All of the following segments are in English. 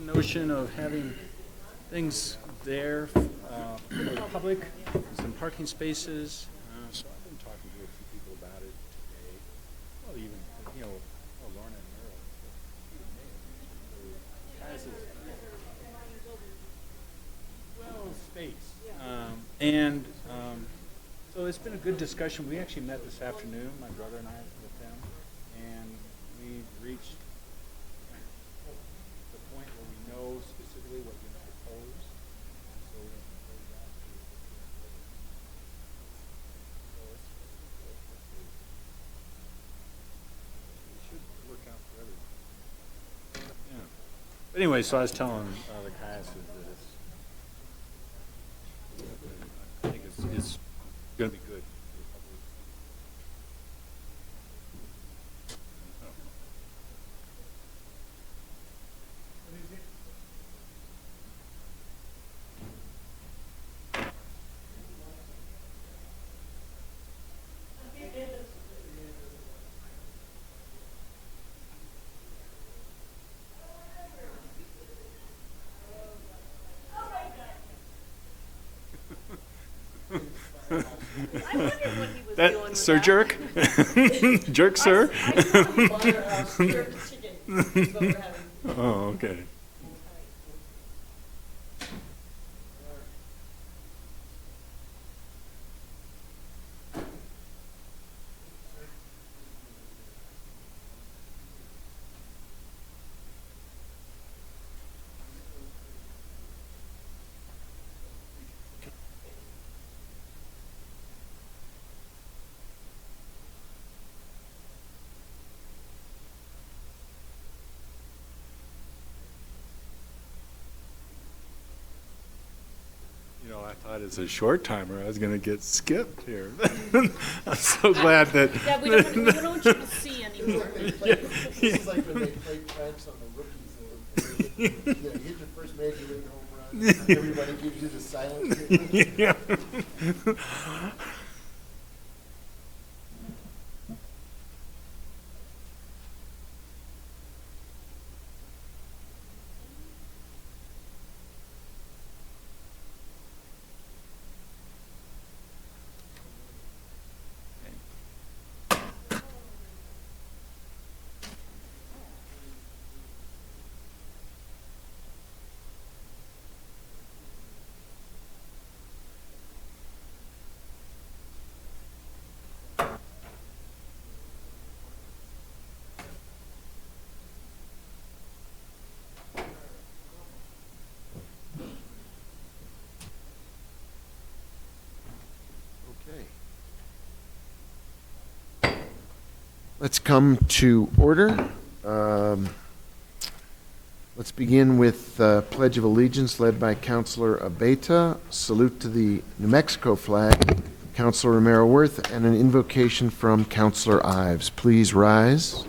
the notion of having things there for the public, some parking spaces. So I've been talking to a few people about it today. Well, even, Lorna and Merrill. Space. So it's been a good discussion. We actually met this afternoon, my brother and I, with them, and we reached the point where we know specifically what we're going to propose. So we're going to propose that it should work out for everyone. Yeah. But anyway, so I was telling the Caiuses that I think it's going to be good. I wondered what he was That doing with Sir that. Jerk? Jerk, sir? I saw him firehouse jerk chicken. That's what we're having. Oh, okay. I thought as a short timer I was going to get skipped here. I'm so glad that. Yeah, we don't want you to see anymore. This is like when they play pranks on the rookies. You hit your first major league home run, and everybody gives you the silent treatment. Yeah. Let's come to order. Let's begin with Pledge of Allegiance led by Councilor Abeta. Salute to the New Mexico flag, Councilor Romero-Worth, and an invocation from Councilor Ives. Please rise.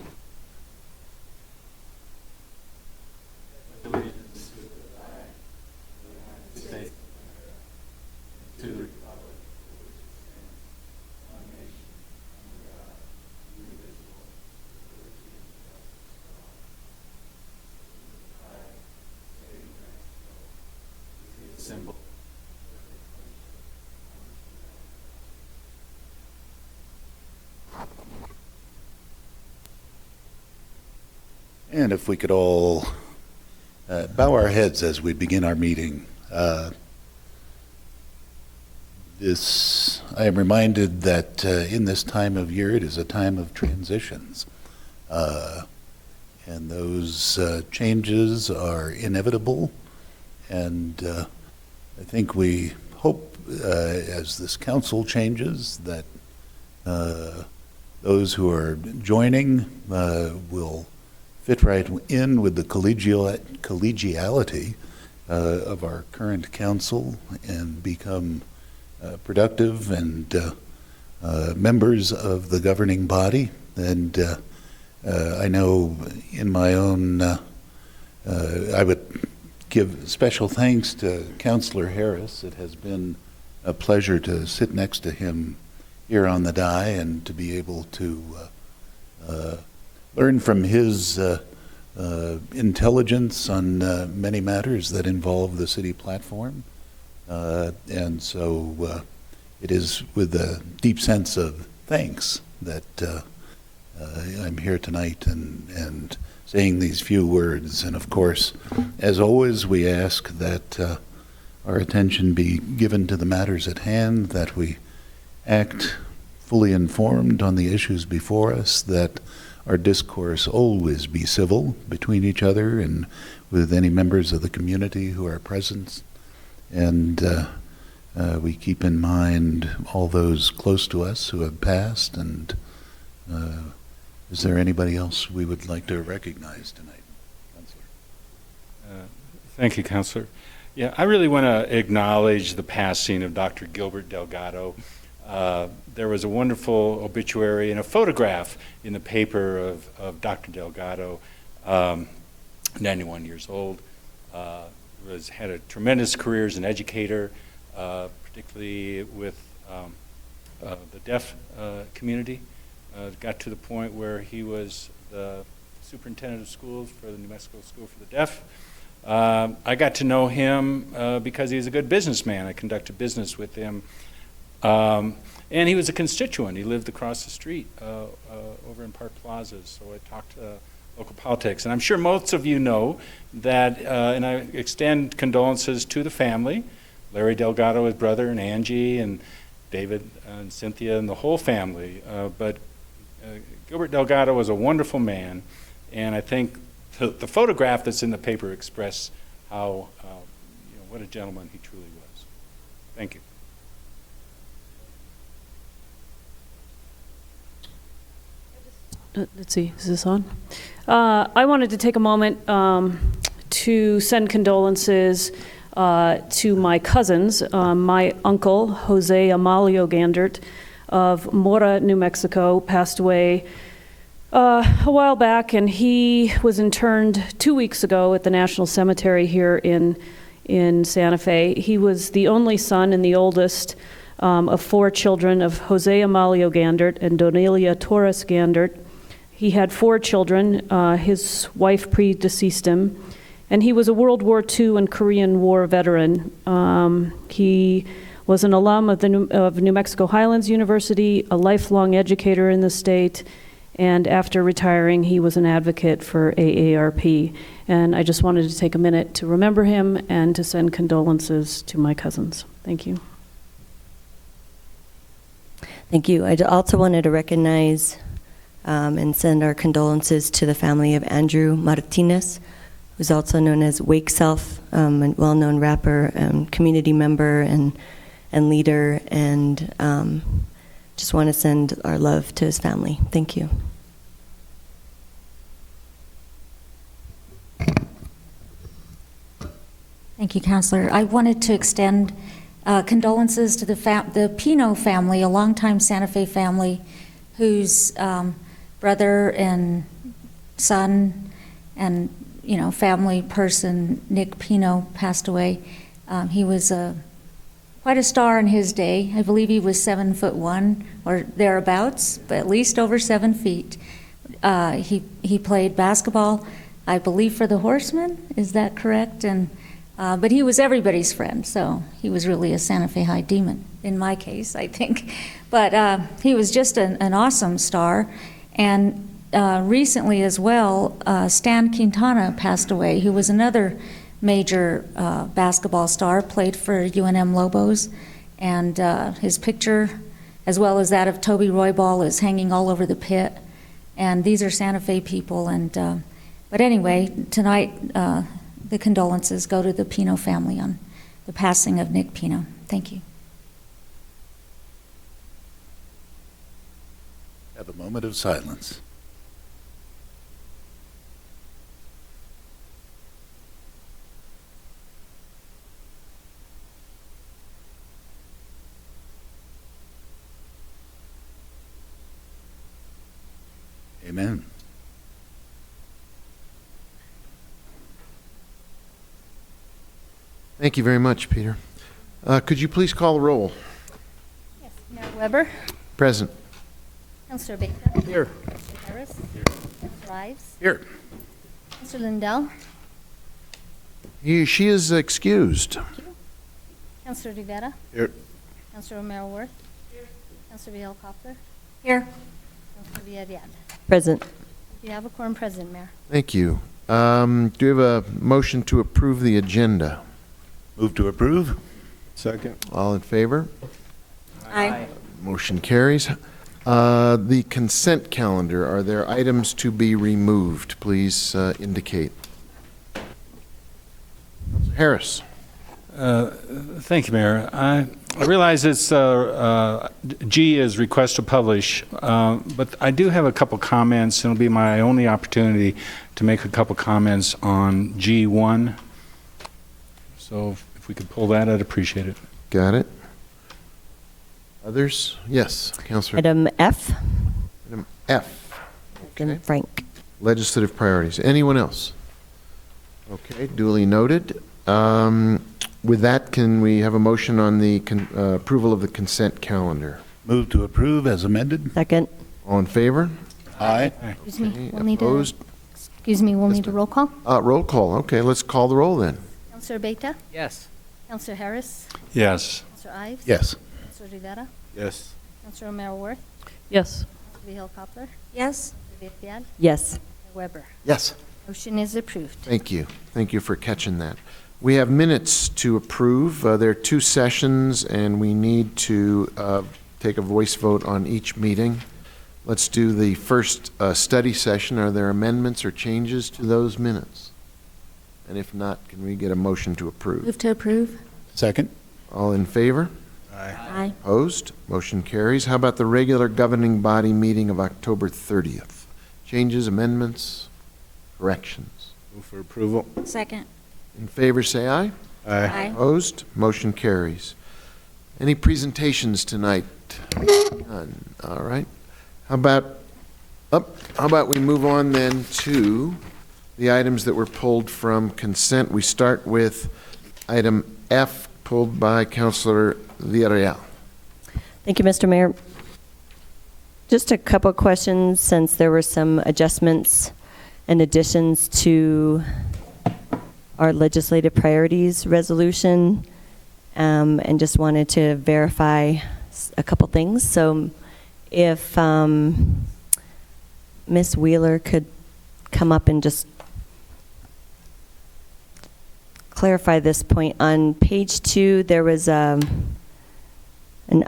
Symbol. And if we could all bow our heads as we begin our meeting. I am reminded that in this time of year, it is a time of transitions. And those changes are inevitable. And I think we hope, as this council changes, that those who are joining will fit right in with the collegiality of our current council and become productive and members of the governing body. And I know in my own, I would give special thanks to Councilor Harris. It has been a pleasure to sit next to him here on the dais and to be able to learn from his intelligence on many matters that involve the city platform. And so it is with a deep sense of thanks that I'm here tonight and saying these few words. And of course, as always, we ask that our attention be given to the matters at hand, that we act fully informed on the issues before us, that our discourse always be civil between each other and with any members of the community who are present, and we keep in mind all those close to us who have passed. And is there anybody else we would like to recognize tonight? Councilor. Thank you, Councilor. Yeah, I really want to acknowledge the passing of Dr. Gilbert Delgado. There was a wonderful obituary and a photograph in the paper of Dr. Delgado, 91 years old. Had a tremendous career as an educator, particularly with the deaf community. Got to the point where he was the superintendent of schools for the New Mexico School for the Deaf. I got to know him because he was a good businessman. I conducted business with him. And he was a constituent. He lived across the street over in Park Plaza, so I talked local politics. And I'm sure most of you know that, and I extend condolences to the family, Larry Delgado, his brother, and Angie, and David, and Cynthia, and the whole family. But Gilbert Delgado was a wonderful man, and I think the photograph that's in the paper expressed how, what a gentleman he truly was. Thank you. Let's see, is this on? I wanted to take a moment to send condolences to my cousins. My uncle, Jose Amalio Gandert of Mora, New Mexico, passed away a while back, and he was interned 2 weeks ago at the National Cemetery here in Santa Fe. He was the only son and the oldest of 4 children of Jose Amalio Gandert and Donelia Torres Gandert. He had 4 children. His wife predeceased him, and he was a World War II and Korean War veteran. He was an alum of New Mexico Highlands University, a lifelong educator in the state, and after retiring, he was an advocate for AARP. And I just wanted to take a minute to remember him and to send condolences to my cousins. Thank you. Thank you. I also wanted to recognize and send our condolences to the family of Andrew Martinez, who's also known as Wake Self, a well-known rapper, community member, and leader, and just want to send our love to his family. Thank you. Thank you, Councilor. I wanted to extend condolences to the Pino family, a longtime Santa Fe family, whose brother and son and family person, Nick Pino, passed away. He was quite a star in his day. I believe he was 7'1" or thereabouts, but at least over 7 feet. He played basketball, I believe, for the Horsemen. Is that correct? And but he was everybody's friend, so he was really a Santa Fe High demon in my case, I think. But he was just an awesome star. And recently as well, Stan Quintana passed away, who was another major basketball star, played for UNM Lobos, and his picture, as well as that of Toby Roybal, is hanging all over the pit. And these are Santa Fe people. And but anyway, tonight the condolences go to the Pino family on the passing of Nick Pino. Thank you. Have a moment of silence. Amen. Thank you very much, Peter. Could you please call the roll? Yes, Mayor Weber, Present. Councilor Baker, Here. Councilor Harris, Councilor Ives, Here. Councilor Lindell, She is excused. Councilor Rivera. Here. Councilor Romero Worth. Councilor Vihel Coppler. Here. Councilor Villarreal. Present. You have a quorum present, Mayor. Thank you. Do you have a motion to approve the agenda? Move to approve? Second. All in favor? Aye. Motion carries. The consent calendar, are there items to be removed? Please indicate. Councilor Harris. Thank you, Mayor. I realize it's G is request to publish, but I do have a couple comments, and it'll be my only opportunity to make a couple comments on G1. So if we could pull that, I'd appreciate it. Got it. Others? Yes, Councilor. Item F. Item F. Then Frank. Legislative priorities. Anyone else? Okay, duly noted. With that, can we have a motion on the approval of the consent calendar? Move to approve as amended? Second. All in favor? Aye. Excuse me, Okay, we'll need a, opposed? excuse me, we'll need a roll call. Roll call. Okay, let's call the roll then. Councilor Beta, Yes. Councilor Harris, Yes. Councilor Ives. Yes. Councilor Rivera, Yes. Councilor Romero Worth, Yes. Councilor Vihel Coppler, Yes. Councilor Villarreal, Yes. Mayor Weber. Yes. Motion is approved. Thank you. Thank you for catching that. We have minutes to approve. There are 2 sessions, and we need to take a voice vote on each meeting. Let's do the first study session. Are there amendments or changes to those minutes? And if not, can we get a motion to approve? Move to approve? Second? All in favor? Aye. Opposed? Motion carries. How about the regular governing body meeting of October 30th? Changes, amendments, corrections? Move for approval. Second. In favor, say aye. Aye. Opposed? Motion carries. Any presentations tonight? None. All right. How about we move on then to the items that were pulled from consent? We start with item F, pulled by Councilor Villarreal. Thank you, Mr. Mayor. Just a couple questions, since there were some adjustments and additions to our legislative priorities resolution, and just wanted to verify a couple things. So if Ms. Wheeler could come up and just clarify this point. On page 2, there was an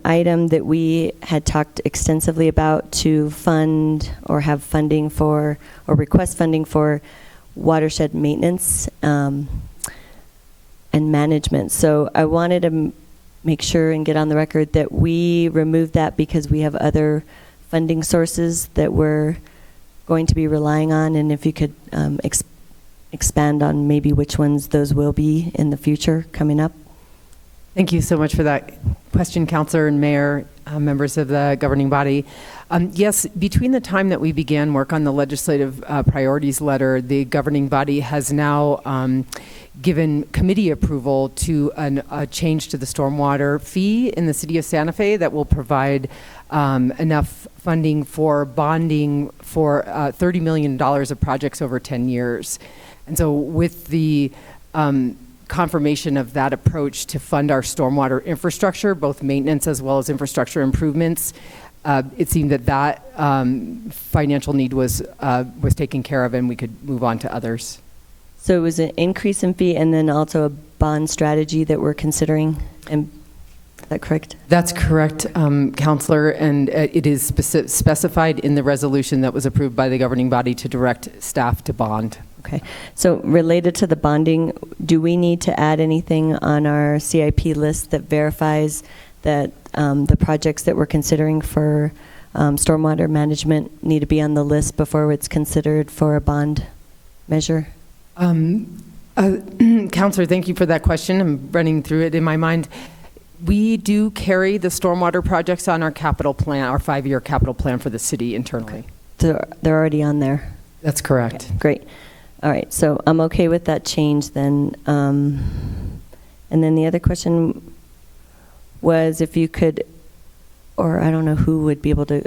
item that we had talked extensively about to fund or have funding for, or request funding for watershed maintenance and management. So I wanted to make sure and get on the record that we removed that because we have other funding sources that we're going to be relying on, and if you could expand on maybe which ones those will be in the future coming up. Thank you so much for that question, Councilor and Mayor, members of the governing body. Yes, between the time that we began work on the legislative priorities letter, the governing body has now given committee approval to a change to the stormwater fee in the city of Santa Fe that will provide enough funding for bonding for $30 million of projects over 10 years. And so with the confirmation of that approach to fund our stormwater infrastructure, both maintenance as well as infrastructure improvements, it seemed that financial need was taken care of, and we could move on to others. So it was an increase in fee and then also a bond strategy that we're considering, and is that correct? That's correct, Councilor, and it is specified in the resolution that was approved by the governing body to direct staff to bond. Okay, so related to the bonding, do we need to add anything on our CIP list that verifies that the projects that we're considering for stormwater management need to be on the list before it's considered for a bond measure? Councilor, thank you for that question. I'm running through it in my mind. We do carry the stormwater projects on our capital plan, our 5-year capital plan for the city internally. Okay. So they're already on there? That's correct. Okay, great. All right, so I'm okay with that change then. And then the other question was if you could, or I don't know who would be able to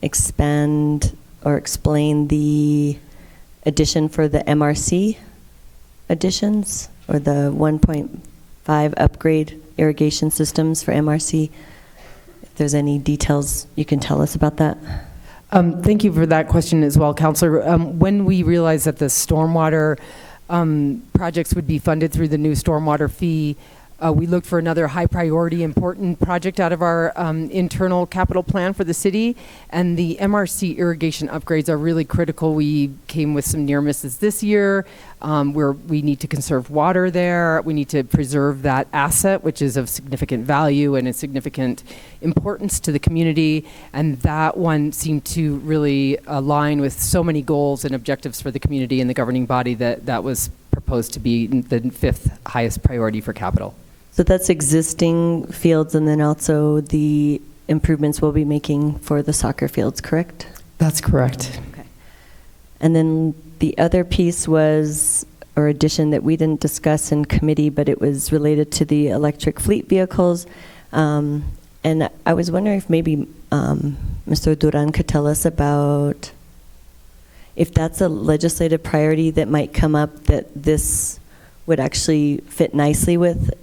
expand or explain the addition for the MRC additions, or the 1.5 upgrade irrigation systems for MRC. If there's any details you can tell us about that. Thank you for that question as well, Councilor. When we realized that the stormwater projects would be funded through the new stormwater fee, we looked for another high priority important project out of our internal capital plan for the city, and the MRC irrigation upgrades are really critical. We came with some near misses this year where we need to conserve water there. We need to preserve that asset, which is of significant value and a significant importance to the community, and that one seemed to really align with so many goals and objectives for the community and the governing body that was proposed to be the 5th highest priority for capital. So that's existing fields, and then also the improvements we'll be making for the soccer fields, correct? That's correct. Okay. And then the other piece was, or addition that we didn't discuss in committee, but it was related to the electric fleet vehicles. And I was wondering if maybe Mr. Duran could tell us about if that's a legislative priority that might come up that this would actually fit nicely with.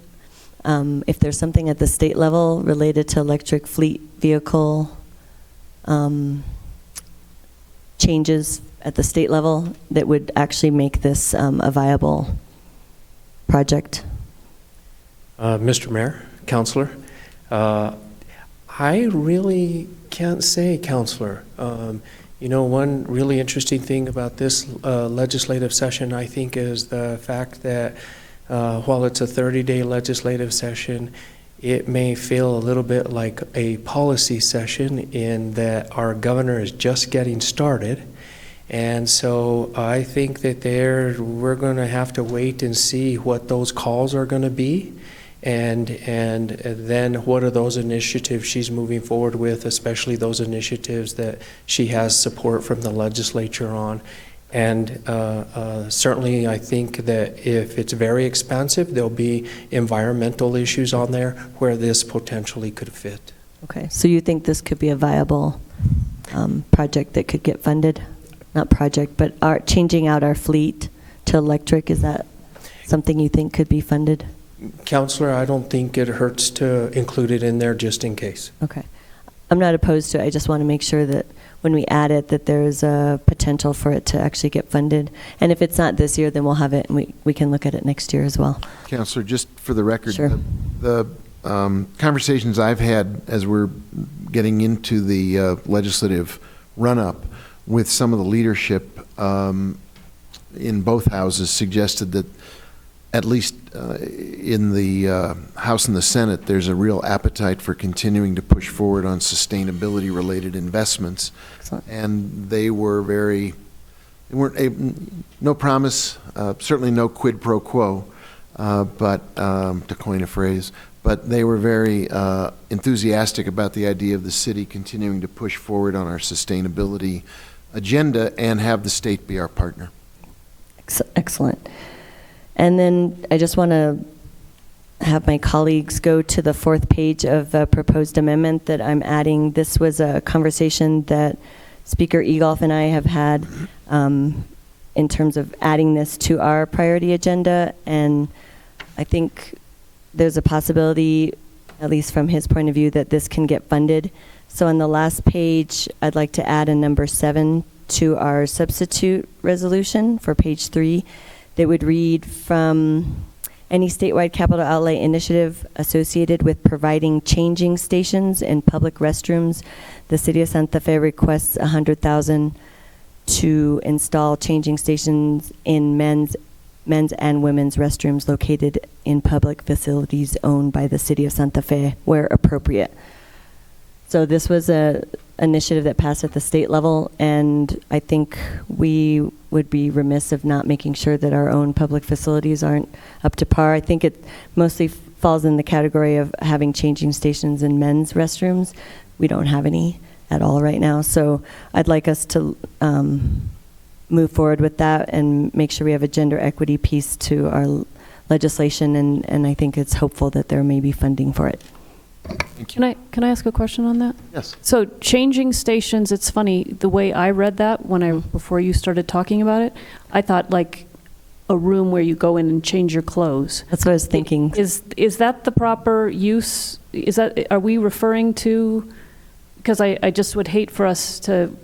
If there's something at the state level related to electric fleet vehicle changes at the state level that would actually make this a viable project. Mr. Mayor, Councilor, I really can't say, Councilor. You know, one really interesting thing about this legislative session, I think, is the fact that while it's a 30-day legislative session, it may feel a little bit like a policy session in that our governor is just getting started. And so I think that we're going to have to wait and see what those calls are going to be, and then what are those initiatives she's moving forward with, especially those initiatives that she has support from the legislature on. And certainly I think that if it's very expansive, there'll be environmental issues on there where this potentially could fit. Okay, so you think this could be a viable project that could get funded? Not project, but changing out our fleet to electric, is that something you think could be funded? Councilor, I don't think it hurts to include it in there just in case. Okay. I'm not opposed to it. I just want to make sure that when we add it, that there's a potential for it to actually get funded. And if it's not this year, then we'll have it and we can look at it next year as well. Councilor, just for the record, Sure. the conversations I've had as we're getting into the legislative run-up with some of the leadership in both houses suggested that at least in the House and the Senate, there's a real appetite for continuing to push forward on sustainability-related investments. Excellent. And they weren't no promise, certainly no quid pro quo, but to coin a phrase, but they were very enthusiastic about the idea of the city continuing to push forward on our sustainability agenda and have the state be our partner. Excellent. And then I just want to have my colleagues go to the 4th page of the proposed amendment that I'm adding. This was a conversation that Speaker Egolf and I have had in terms of adding this to our priority agenda, and I think there's a possibility, at least from his point of view, that this can get funded. So on the last page, I'd like to add a number 7 to our substitute resolution for page 3. That would read, from any statewide capital outlay initiative associated with providing changing stations and public restrooms, the City of Santa Fe requests $100,000 to install changing stations in men's and women's restrooms located in public facilities owned by the City of Santa Fe where appropriate. So this was a initiative that passed at the state level, and I think we would be remiss of not making sure that our own public facilities aren't up to par. I think it mostly falls in the category of having changing stations in men's restrooms. We don't have any at all right now, so I'd like us to move forward with that and make sure we have a gender equity piece to our legislation, and I think it's hopeful that there may be funding for it. Thank you. Can I ask a question on that? Yes. So changing stations, it's funny, the way I read that before you started talking about it, I thought like a room where you go in and change your clothes. That's what I was thinking. Is that the proper use? Are we referring to, because I just would hate for us to.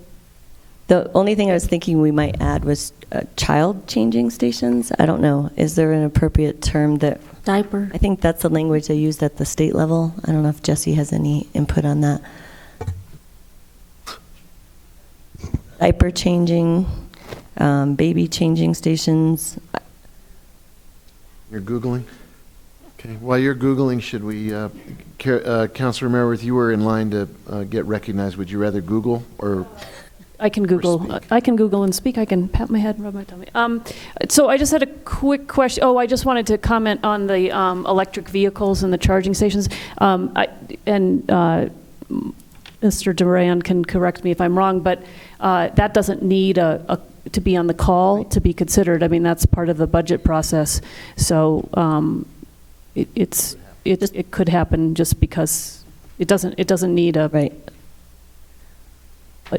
The only thing I was thinking we might add was child changing stations. I don't know. Is there an appropriate term that? Diaper. I think that's the language they used at the state level. I don't know if Jesse has any input on that. Diaper changing, baby changing stations. You're Googling? Okay. While you're Googling, should we, Councilor Merworth, you were in line to get recognized. Would you rather Google or? I can Google. I can Google and speak. I can pat my head and rub my tummy. So I just had a quick question. Oh, I just wanted to comment on the electric vehicles and the charging stations. Mr. Duran can correct me if I'm wrong, but that doesn't need to be on the call to be considered. I mean, that's part of the budget process. So it could happen just because it doesn't need a. Right.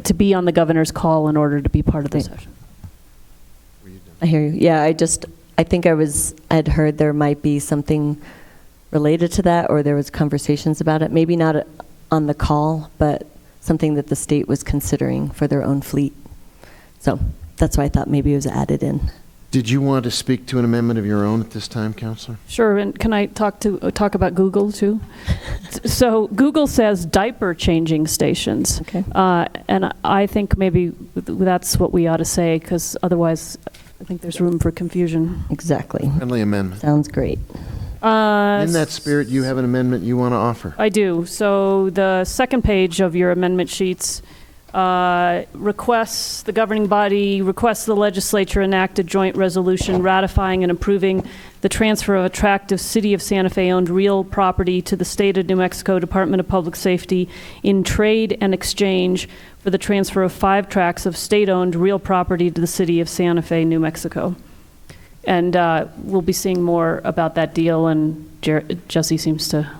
To be on the governor's call in order to be part of the session. I hear you. Yeah, I think I'd heard there might be something related to that, or there was conversations about it. Maybe not on the call, but something that the state was considering for their own fleet. So that's why I thought maybe it was added in. Did you want to speak to an amendment of your own at this time, Councilor? Sure, and can I talk about Google too? So Google says diaper changing stations. Okay. And I think maybe that's what we ought to say, because otherwise I think there's room for confusion. Exactly. Friendly amendment. Sounds great. In that spirit, you have an amendment you want to offer. I do. So the second page of your amendment sheets requests, the governing body requests the legislature enact a joint resolution ratifying and approving the transfer of a tract of City of Santa Fe owned real property to the State of New Mexico Department of Public Safety in trade and exchange for the transfer of 5 tracts of state-owned real property to the City of Santa Fe, New Mexico. And we'll be seeing more about that deal, and Jesse seems to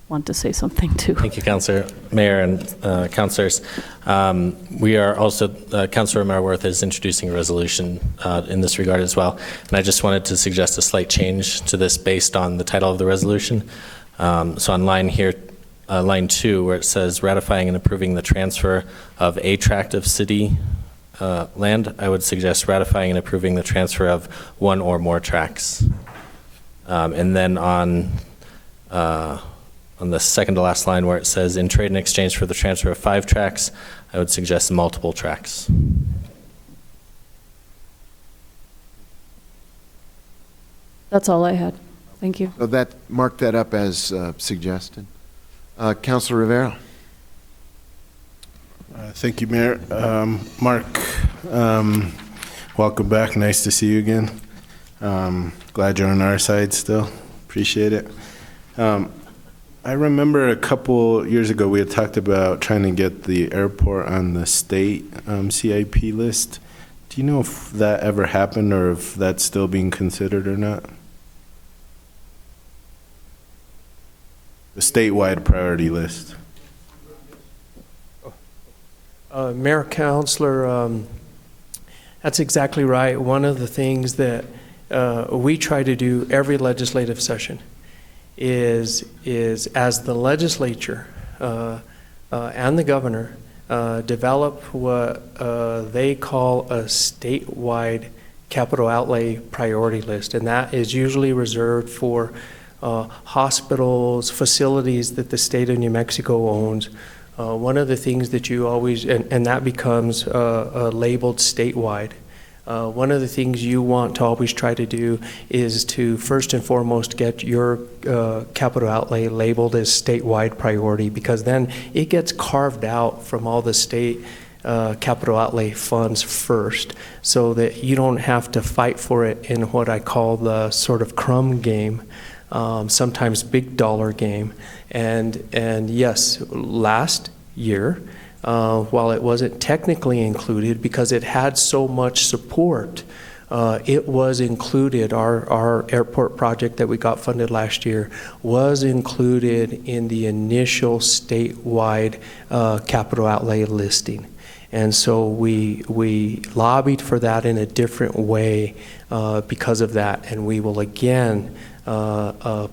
want to say something too. Thank you, Councilor, Mayor, and Councilors. We are also, Councilor Merworth is introducing a resolution in this regard as well. And I just wanted to suggest a slight change to this based on the title of the resolution. So on line 2, where it says ratifying and approving the transfer of a tract of city land, I would suggest ratifying and approving the transfer of 1 or more tracts. And then on the second to last line where it says in trade and exchange for the transfer of 5 tracts, I would suggest multiple tracts. That's all I had. Thank you. So mark that up as suggested. Councilor Rivera. Thank you, Mayor. Mark, welcome back. Nice to see you again. Glad you're on our side still. Appreciate it. I remember a couple years ago we had talked about trying to get the airport on the state CIP list. Do you know if that ever happened or if that's still being considered or not? The statewide priority list. Mayor, Councilor, that's exactly right. One of the things that we try to do every legislative session is as the legislature and the governor develop what they call a statewide capital outlay priority list, and that is usually reserved for hospitals, facilities that the state of New Mexico owns. One of the things that you always, and that becomes labeled statewide. One of the things you want to always try to do is to first and foremost get your capital outlay labeled as statewide priority, because then it gets carved out from all the state capital outlay funds first, so that you don't have to fight for it in what I call the sort of crumb game, sometimes big dollar game. And yes, last year, while it wasn't technically included because it had so much support it was included, our airport project that we got funded last year was included in the initial statewide capital outlay listing. And so we lobbied for that in a different way because of that. And we will again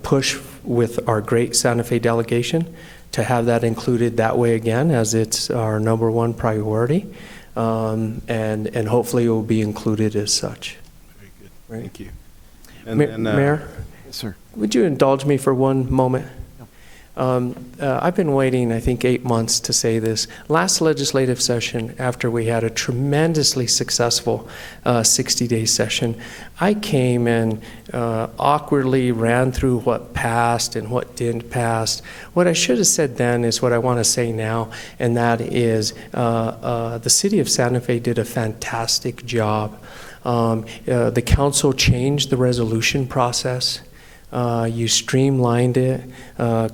push with our great Santa Fe delegation to have that included that way again, as it's our #1 priority. And hopefully it will be included as such. Very good. Right. Thank you. And Mayor, Yes, sir. would you indulge me for one moment? I've been waiting, I think, 8 months to say this. Last legislative session, after we had a tremendously successful 60-day session, I came and awkwardly ran through what passed and what didn't pass. What I should have said then is what I want to say now, and that is the city of Santa Fe did a fantastic job. The council changed the resolution process. You streamlined it.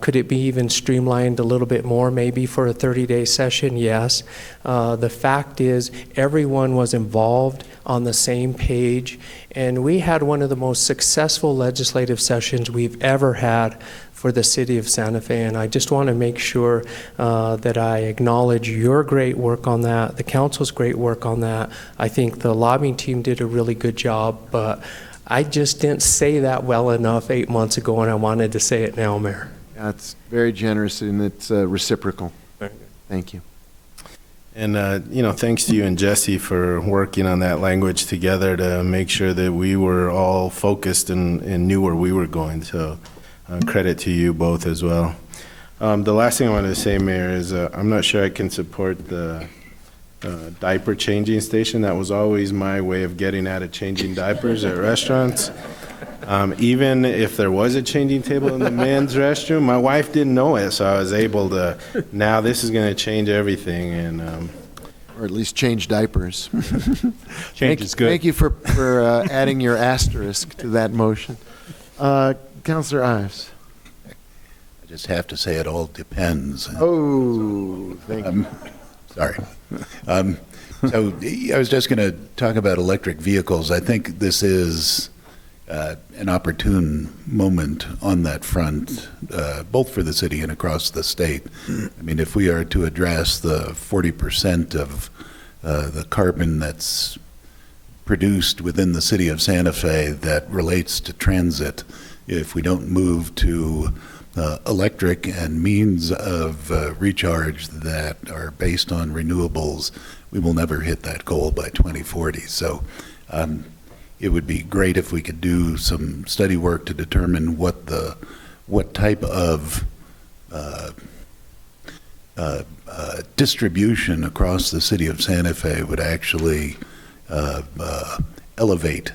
Could it be even streamlined a little bit more, maybe for a 30-day session? Yes. The fact is, everyone was involved on the same page, and we had one of the most successful legislative sessions we've ever had for the city of Santa Fe, and I just want to make sure that I acknowledge your great work on that, the council's great work on that. I think the lobbying team did a really good job, but I just didn't say that well enough 8 months ago, and I wanted to say it now, Mayor. That's very generous, and it's reciprocal. Thank you. And, thanks to you and Jesse for working on that language together to make sure that we were all focused and knew where we were going. So credit to you both as well. The last thing I wanted to say, Mayor, is I'm not sure I can support the diaper changing station. That was always my way of getting out of changing diapers at restaurants. Even if there was a changing table in the men's restroom, my wife didn't know it, so I was able to, now this is going to change everything. And Or at least change diapers. Change is good. Thank you for adding your asterisk to that motion. Councilor Ives. I just have to say it all depends. Oh, thank you. Sorry. So I was just going to talk about electric vehicles. I think this is an opportune moment on that front, both for the city and across the state. I mean, if we are to address the 40% of the carbon that's produced within the city of Santa Fe that relates to transit, if we don't move to electric and means of recharge that are based on renewables, we will never hit that goal by 2040. So it would be great if we could do some study work to determine what type of distribution across the city of Santa Fe would actually elevate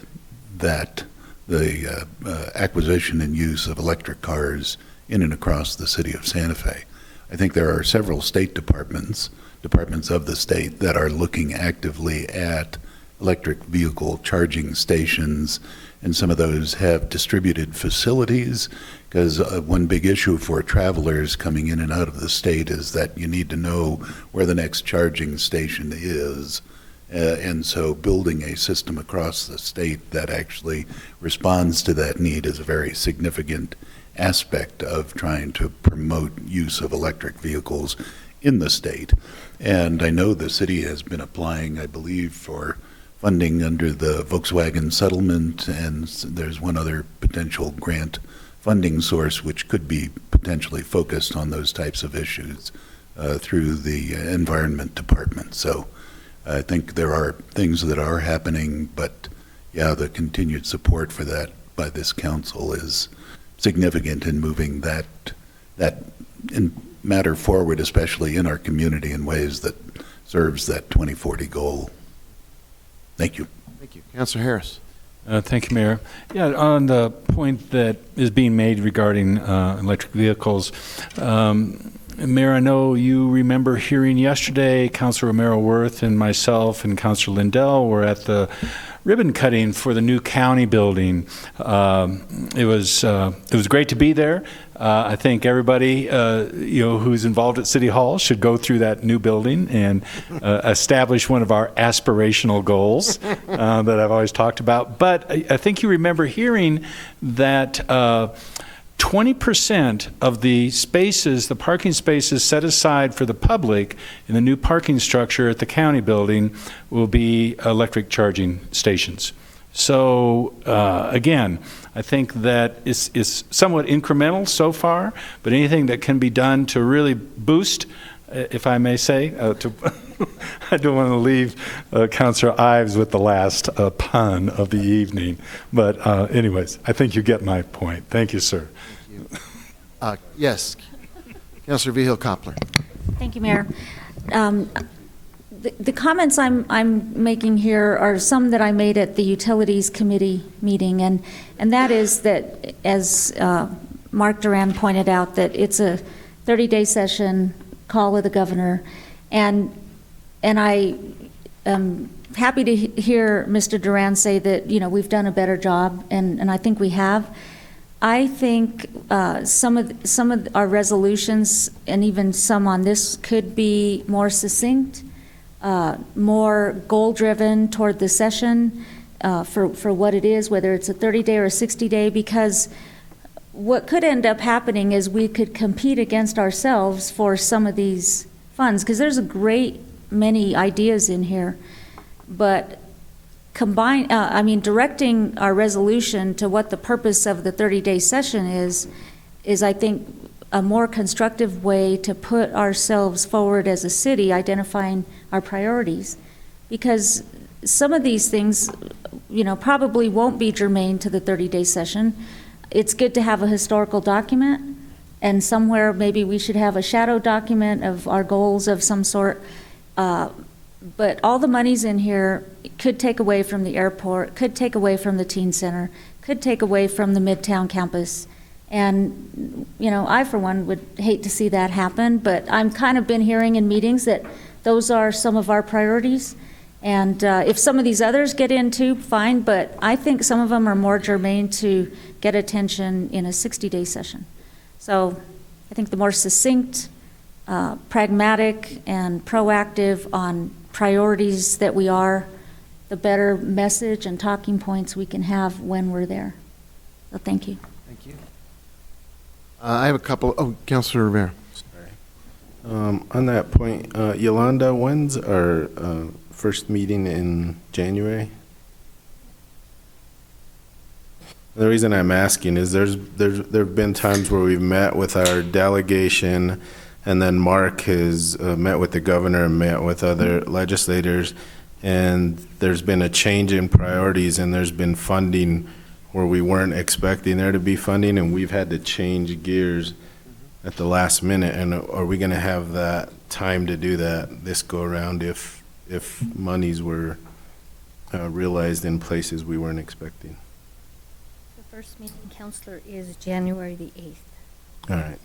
that the acquisition and use of electric cars in and across the city of Santa Fe. I think there are several state departments of the state that are looking actively at electric vehicle charging stations, and some of those have distributed facilities, because one big issue for travelers coming in and out of the state is that you need to know where the next charging station is. And so building a system across the state that actually responds to that need is a very significant aspect of trying to promote use of electric vehicles in the state. And I know the city has been applying, I believe, for funding under the Volkswagen settlement, and there's one other potential grant funding source which could be potentially focused on those types of issues through the Environment Department. So I think there are things that are happening, but yeah, the continued support for that by this council is significant in moving that matter forward, especially in our community in ways that serves that 2040 goal. Thank you. Thank you. Councilor Harris. Thank you, Mayor. Yeah, on the point that is being made regarding electric vehicles, Mayor, I know you remember hearing yesterday, Councilor Romero-Worth and myself and Councilor Lindell were at the ribbon cutting for the new county building. It was great to be there. I think everybody, who's involved at City Hall should go through that new building and establish one of our aspirational goals that I've always talked about. But I think you remember hearing that 20% of the spaces, the parking spaces set aside for the public in the new parking structure at the county building will be electric charging stations. So again, I think that is somewhat incremental so far, but anything that can be done to really boost, if I may say, I don't want to leave Councilor Ives with the last pun of the evening, but anyways, I think you get my point. Thank you, sir. Yes, Councilor Vihil-Coppler. Thank you, Mayor. The comments I'm making here are some that I made at the Utilities Committee meeting, and that is that, as Mark Duran pointed out, that it's a 30-day session, call with the governor, and I am happy to hear Mr. Duran say that, we've done a better job, and I think we have. I think some of our resolutions, and even some on this, could be more succinct, more goal-driven toward the session for what it is, whether it's a 30-day or a 60-day, because what could end up happening is we could compete against ourselves for some of these funds, because there's a great many ideas in here, but directing our resolution to what the purpose of the 30-day session is I think a more constructive way to put ourselves forward as a city, identifying our priorities. Because some of these things, probably won't be germane to the 30-day session. It's good to have a historical document, and somewhere maybe we should have a shadow document of our goals of some sort. But all the monies in here could take away from the airport, could take away from the teen center, could take away from the Midtown campus. And, I, for one, would hate to see that happen, but I'm kind of been hearing in meetings that those are some of our priorities. And if some of these others get in too, fine, but I think some of them are more germane to get attention in a 60-day session. So I think the more succinct, pragmatic, and proactive on priorities that we are, the better message and talking points we can have when we're there. So thank you. Thank you. I have a couple. Oh, Councilor Rivera. Sorry. On that point, Yolanda, when's our first meeting in January? The reason I'm asking is there have been times where we've met with our delegation, and then Mark has met with the governor and met with other legislators, and there's been a change in priorities, and there's been funding where we weren't expecting there to be funding, and we've had to change gears at the last minute. And are we going to have that time to do that this go around if monies were realized in places we weren't expecting? The first meeting, Councilor, is January the 8th. All right.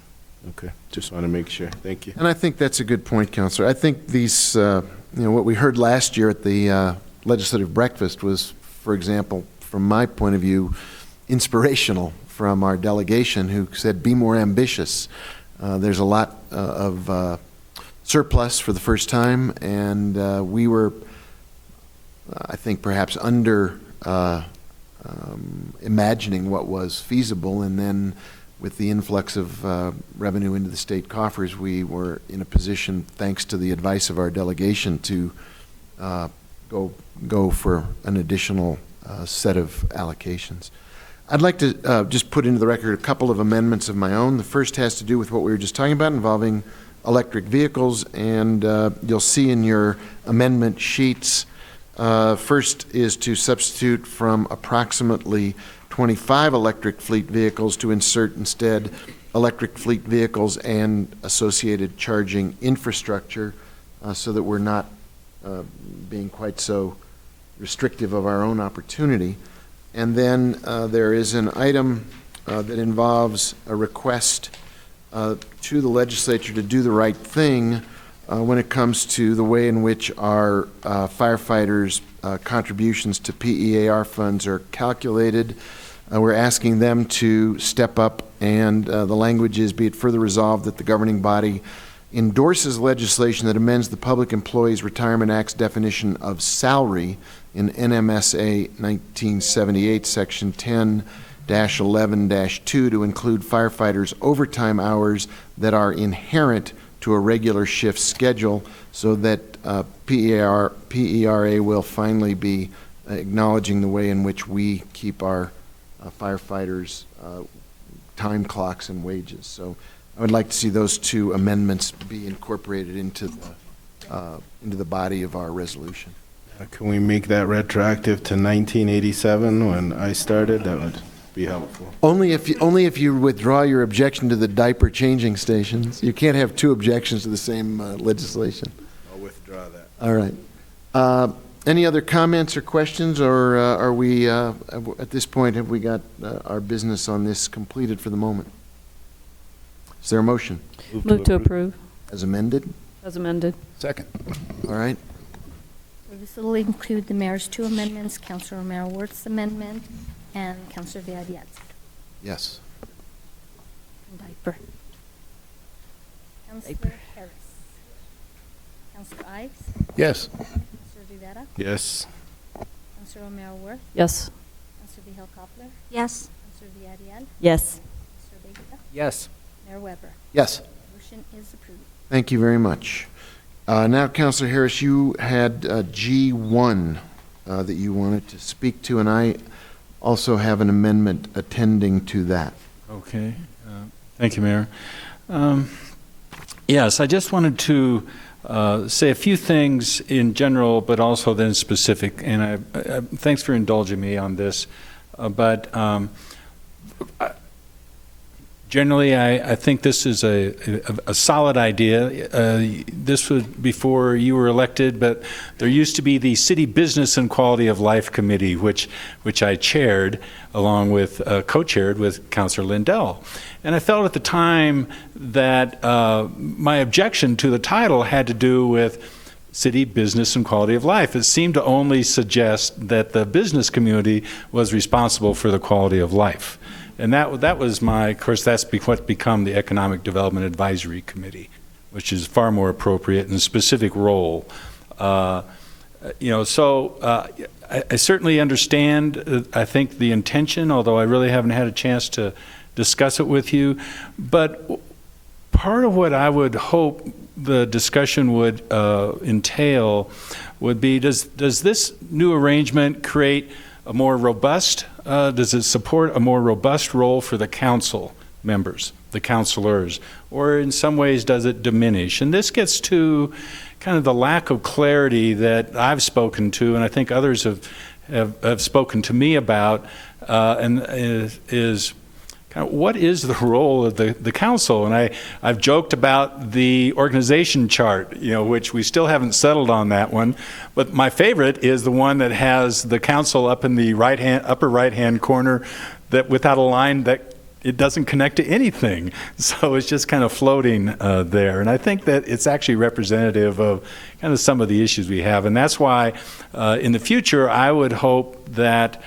Okay. Just want to make sure. Thank you. And I think that's a good point, Councilor. I think these, what we heard last year at the legislative breakfast was, for example, from my point of view, inspirational from our delegation, who said, be more ambitious. There's a lot of surplus for the first time, and we were, I think, perhaps under imagining what was feasible, and then with the influx of revenue into the state coffers, we were in a position, thanks to the advice of our delegation, to go for an additional set of allocations. I'd like to just put into the record a couple of amendments of my own. The first has to do with what we were just talking about, involving electric vehicles, and you'll see in your amendment sheets, first is to substitute from approximately 25 electric fleet vehicles to insert instead electric fleet vehicles and associated charging infrastructure, so that we're not being quite so restrictive of our own opportunity. And then there is an item that involves a request to the legislature to do the right thing when it comes to the way in which our firefighters' contributions to PEAR funds are calculated. We're asking them to step up, and the language is, be it further resolved that the governing body endorses legislation that amends the Public Employees Retirement Act's definition of salary in NMSA 1978, Section 10-11-2, to include firefighters' overtime hours that are inherent to a regular shift schedule, so that PERA will finally be acknowledging the way in which we keep our firefighters' time clocks and wages. So I would like to see those two amendments be incorporated into the body of our resolution. Can we make that retroactive to 1987 when I started? That would be helpful. Only if you withdraw your objection to the diaper changing stations. You can't have two objections to the same legislation. I'll withdraw that. All right. Any other comments or questions, or are we, at this point, have we got our business on this completed for the moment? Is there a motion? Move to approve. As amended? As amended. Second. All right. This will include the mayor's two amendments, Councilor Romero Worth's amendment, and Councilor Villarreal's. Yes. Diaper. Councilor Harris. Councilor Ives. Yes. Councilor Rivera. Yes. Councilor Romero Worth. Yes. Councilor Vihel Coppler. Yes. Councilor Villarreal. Yes. Councilor Beta. Yes. Mayor Weber. Yes. Motion is approved. Thank you very much. Now, Councilor Harris, you had G1 that you wanted to speak to, and I also have an amendment attending to that. Okay. Thank you, Mayor. Yes, I just wanted to say a few things in general, but also then specific, and I thanks for indulging me on this. Generally, I think this is a solid idea. This was before you were elected, but there used to be the City Business and Quality of Life Committee, which I chaired, along with co-chaired with Councilor Lindell. And I felt at the time that my objection to the title had to do with city business and quality of life. It seemed to only suggest that the business community was responsible for the quality of life. And that was of course, that's what's become the Economic Development Advisory Committee, which is far more appropriate and specific role. I certainly understand, I think, the intention, although I really haven't had a chance to discuss it with you. But part of what I would hope the discussion would entail would be, does this new arrangement create a more robust, does it support a more robust role for the council members, the councilors, or in some ways does it diminish? And this gets to kind of the lack of clarity that I've spoken to, and I think others have spoken to me about, and is kind of what is the role of the council? And I've joked about the organization chart, which we still haven't settled on that one. But my favorite is the one that has the council up in the upper right-hand corner, that without a line that it doesn't connect to anything. So it's just kind of floating there. And I think that it's actually representative of kind of some of the issues we have. And that's why in the future, I would hope that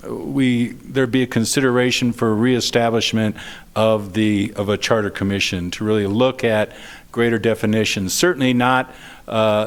there'd be a consideration for reestablishment of a charter commission to really look at greater definitions. Certainly not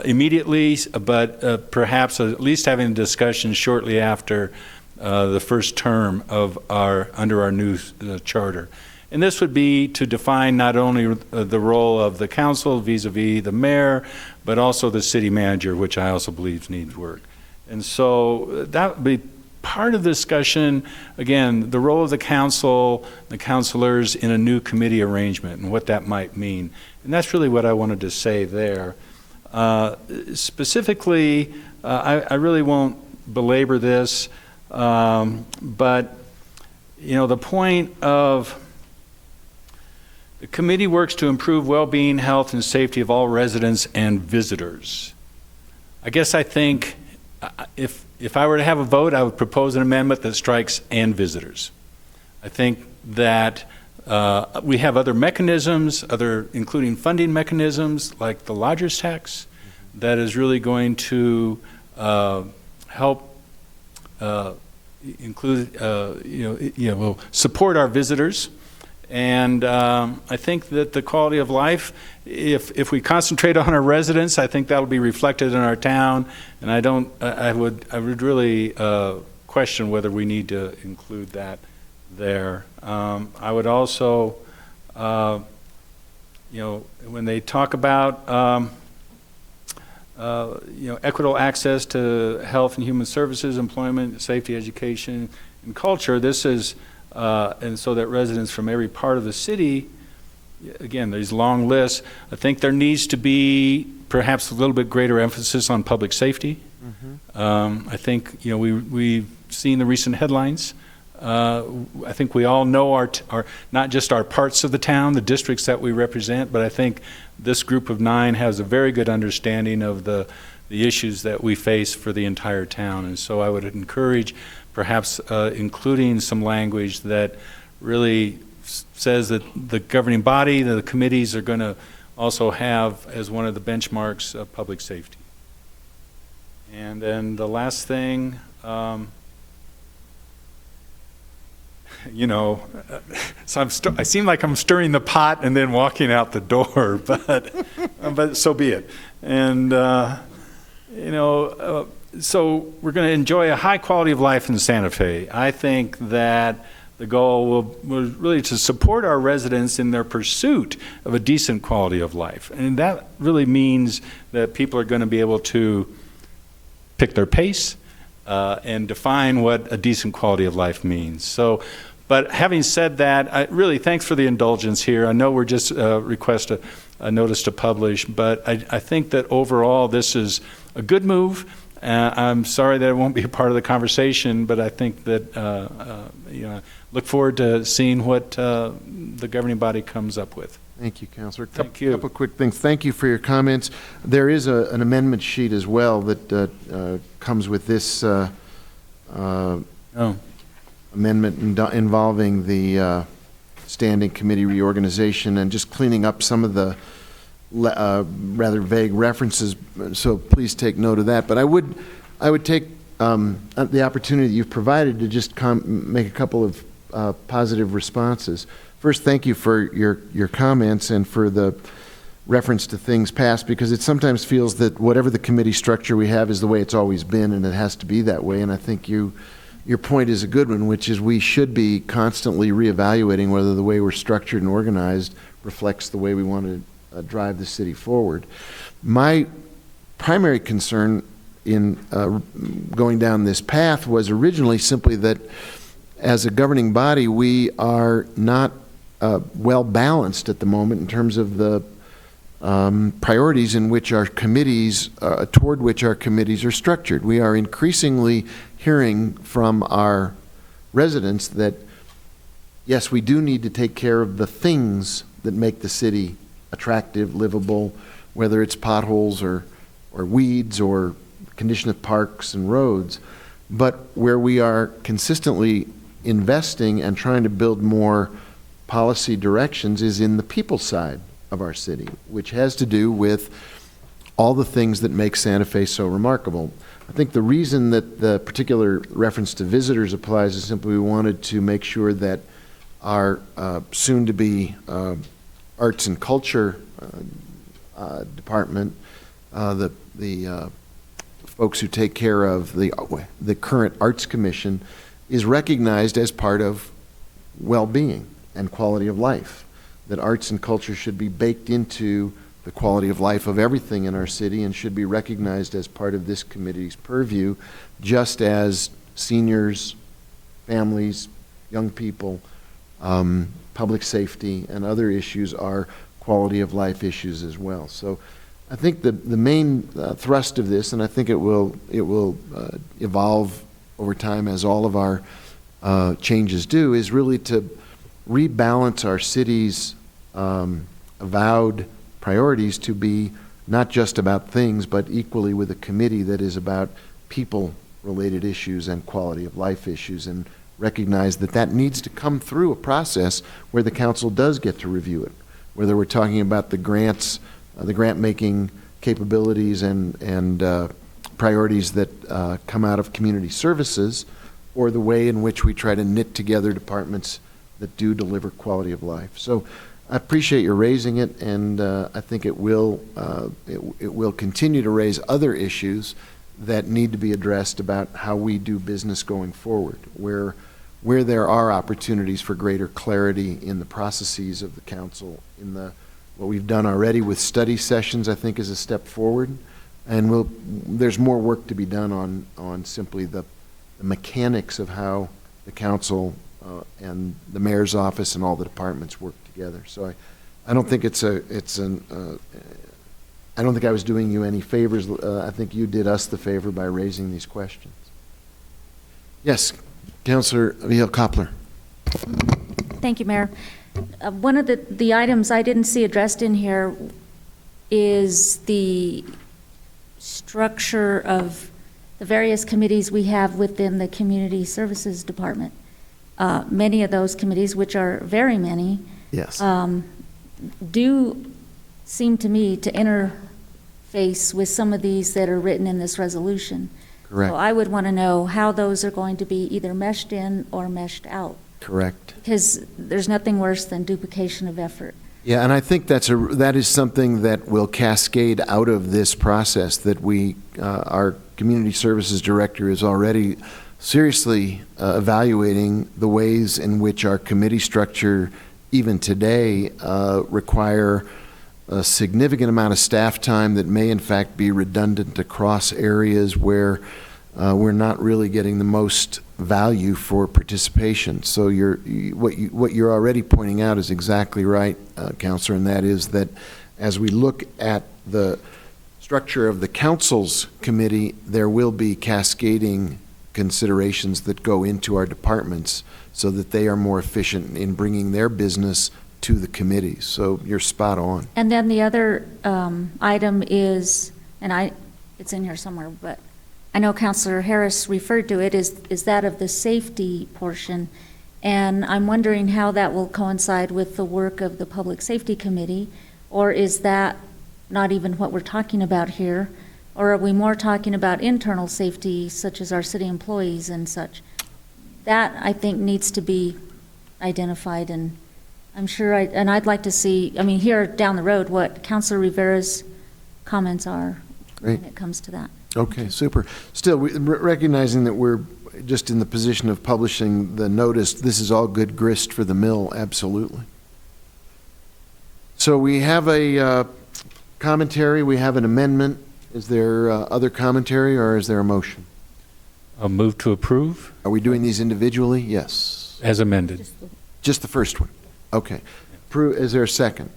immediately, but perhaps at least having a discussion shortly after the first term of under our new charter. And this would be to define not only the role of the council vis-a-vis the mayor, but also the city manager, which I also believe needs work. And so that would be part of the discussion, again, the role of the council, the councilors in a new committee arrangement and what that might mean. And that's really what I wanted to say there. Specifically, I really won't belabor this, but the point of the committee works to improve well-being, health, and safety of all residents and visitors. I guess I think if I were to have a vote, I would propose an amendment that strikes "and visitors." I think that we have other mechanisms, including funding mechanisms like the lodger's tax, that is really going to help include, will support our visitors. And I think that the quality of life, if we concentrate on our residents, I think that'll be reflected in our town. And I would really question whether we need to include that there. I would also, when they talk about, equitable access to health and human services, employment, safety, education, and culture, this is, and so that residents from every part of the city, again, there's long lists. I think there needs to be perhaps a little bit greater emphasis on public safety. I think, we've seen the recent headlines. I think we all know our not just our parts of the town, the districts that we represent, but I think this group of 9 has a very good understanding of the issues that we face for the entire town. And so I would encourage perhaps including some language that really says that the governing body, the committees are going to also have as one of the benchmarks of public safety. And then the last thing, so I seem like I'm stirring the pot and then walking out the door, but so be it. And so we're going to enjoy a high quality of life in Santa Fe. I think that the goal was really to support our residents in their pursuit of a decent quality of life, and that really means that people are going to be able to pick their pace and define what a decent quality of life means. So, but having said that, thanks for the indulgence here. I know we're just request a notice to publish, but I think that overall this is a good move. I'm sorry that it won't be a part of the conversation, but I think that look forward to seeing what the governing body comes up with. Thank you, Councilor. Thank you. A couple quick things. Thank you for your comments. There is an amendment sheet as well that comes with this amendment involving the standing committee reorganization and just cleaning up some of the rather vague references. So please take note of that. But I would take the opportunity that you've provided to just make a couple of positive responses. First, thank you for your comments and for the reference to things past, because it sometimes feels that whatever the committee structure we have is the way it's always been, and it has to be that way. And I think your point is a good one, which is we should be constantly reevaluating whether the way we're structured and organized reflects the way we want to drive the city forward. My primary concern in going down this path was originally simply that as a governing body, we are not well balanced at the moment in terms of the priorities in which our committees, toward which our committees are structured. We are increasingly hearing from our residents that, yes, we do need to take care of the things that make the city attractive, livable, whether it's potholes or weeds or condition of parks and roads, but where we are consistently investing and trying to build more policy directions is in the people side of our city, which has to do with all the things that make Santa Fe so remarkable. I think the reason that the particular reference to visitors applies is simply we wanted to make sure that our soon-to-be arts and culture department, the folks who take care of the current Arts Commission, is recognized as part of well-being and quality of life, that arts and culture should be baked into the quality of life of everything in our city and should be recognized as part of this committee's purview, just as seniors, families, young people, public safety, and other issues are quality of life issues as well. So I think the main thrust of this, and I think it will evolve over time as all of our changes do, is really to rebalance our city's avowed priorities to be not just about things, but equally with a committee that is about people-related issues and quality of life issues, and recognize that that needs to come through a process where the council does get to review it, whether we're talking about the grants, the grant-making capabilities and priorities that come out of community services, or the way in which we try to knit together departments that do deliver quality of life. So I appreciate your raising it, and I think it will continue to raise other issues that need to be addressed about how we do business going forward, where there are opportunities for greater clarity in the processes of the council. What we've done already with study sessions, I think, is a step forward, and there's more work to be done on simply the mechanics of how the council and the mayor's office and all the departments work together. So I don't think I don't think I was doing you any favors. I think you did us the favor by raising these questions. Yes, Councilor Vihel Koppler. Thank you, Mayor. One of the items I didn't see addressed in here is the structure of the various committees we have within the Community Services Department. Many of those committees, which are very many, yes, do seem to me to interface with some of these that are written in this resolution. correct. So I would want to know how those are going to be either meshed in or meshed out. Correct. Because there's nothing worse than duplication of effort. Yeah, and I think that is something that will cascade out of this process, that our community services director is already seriously evaluating the ways in which our committee structure, even today, require a significant amount of staff time that may in fact be redundant across areas where we're not really getting the most value for participation. So what you're already pointing out is exactly right, Councilor, and that is that as we look at the structure of the council's committee, there will be cascading considerations that go into our departments so that they are more efficient in bringing their business to the committees. So you're spot on. And then the other item is, and it's in here somewhere, but I know Councilor Harris referred to it, is that of the safety portion. And I'm wondering how that will coincide with the work of the Public Safety Committee, or is that not even what we're talking about here? Or are we more talking about internal safety, such as our city employees and such? That, I think, needs to be identified, and I'm sure, and I'd like to see, here down the road, what Councilor Rivera's comments are Great. when it comes to that. Okay, super. Still, recognizing that we're just in the position of publishing the notice, this is all good grist for the mill, absolutely. So we have a commentary, we have an amendment. Is there other commentary, or is there a motion? A move to approve Are we doing these individually? Yes. as amended. Just the first one? Okay. Is there a second?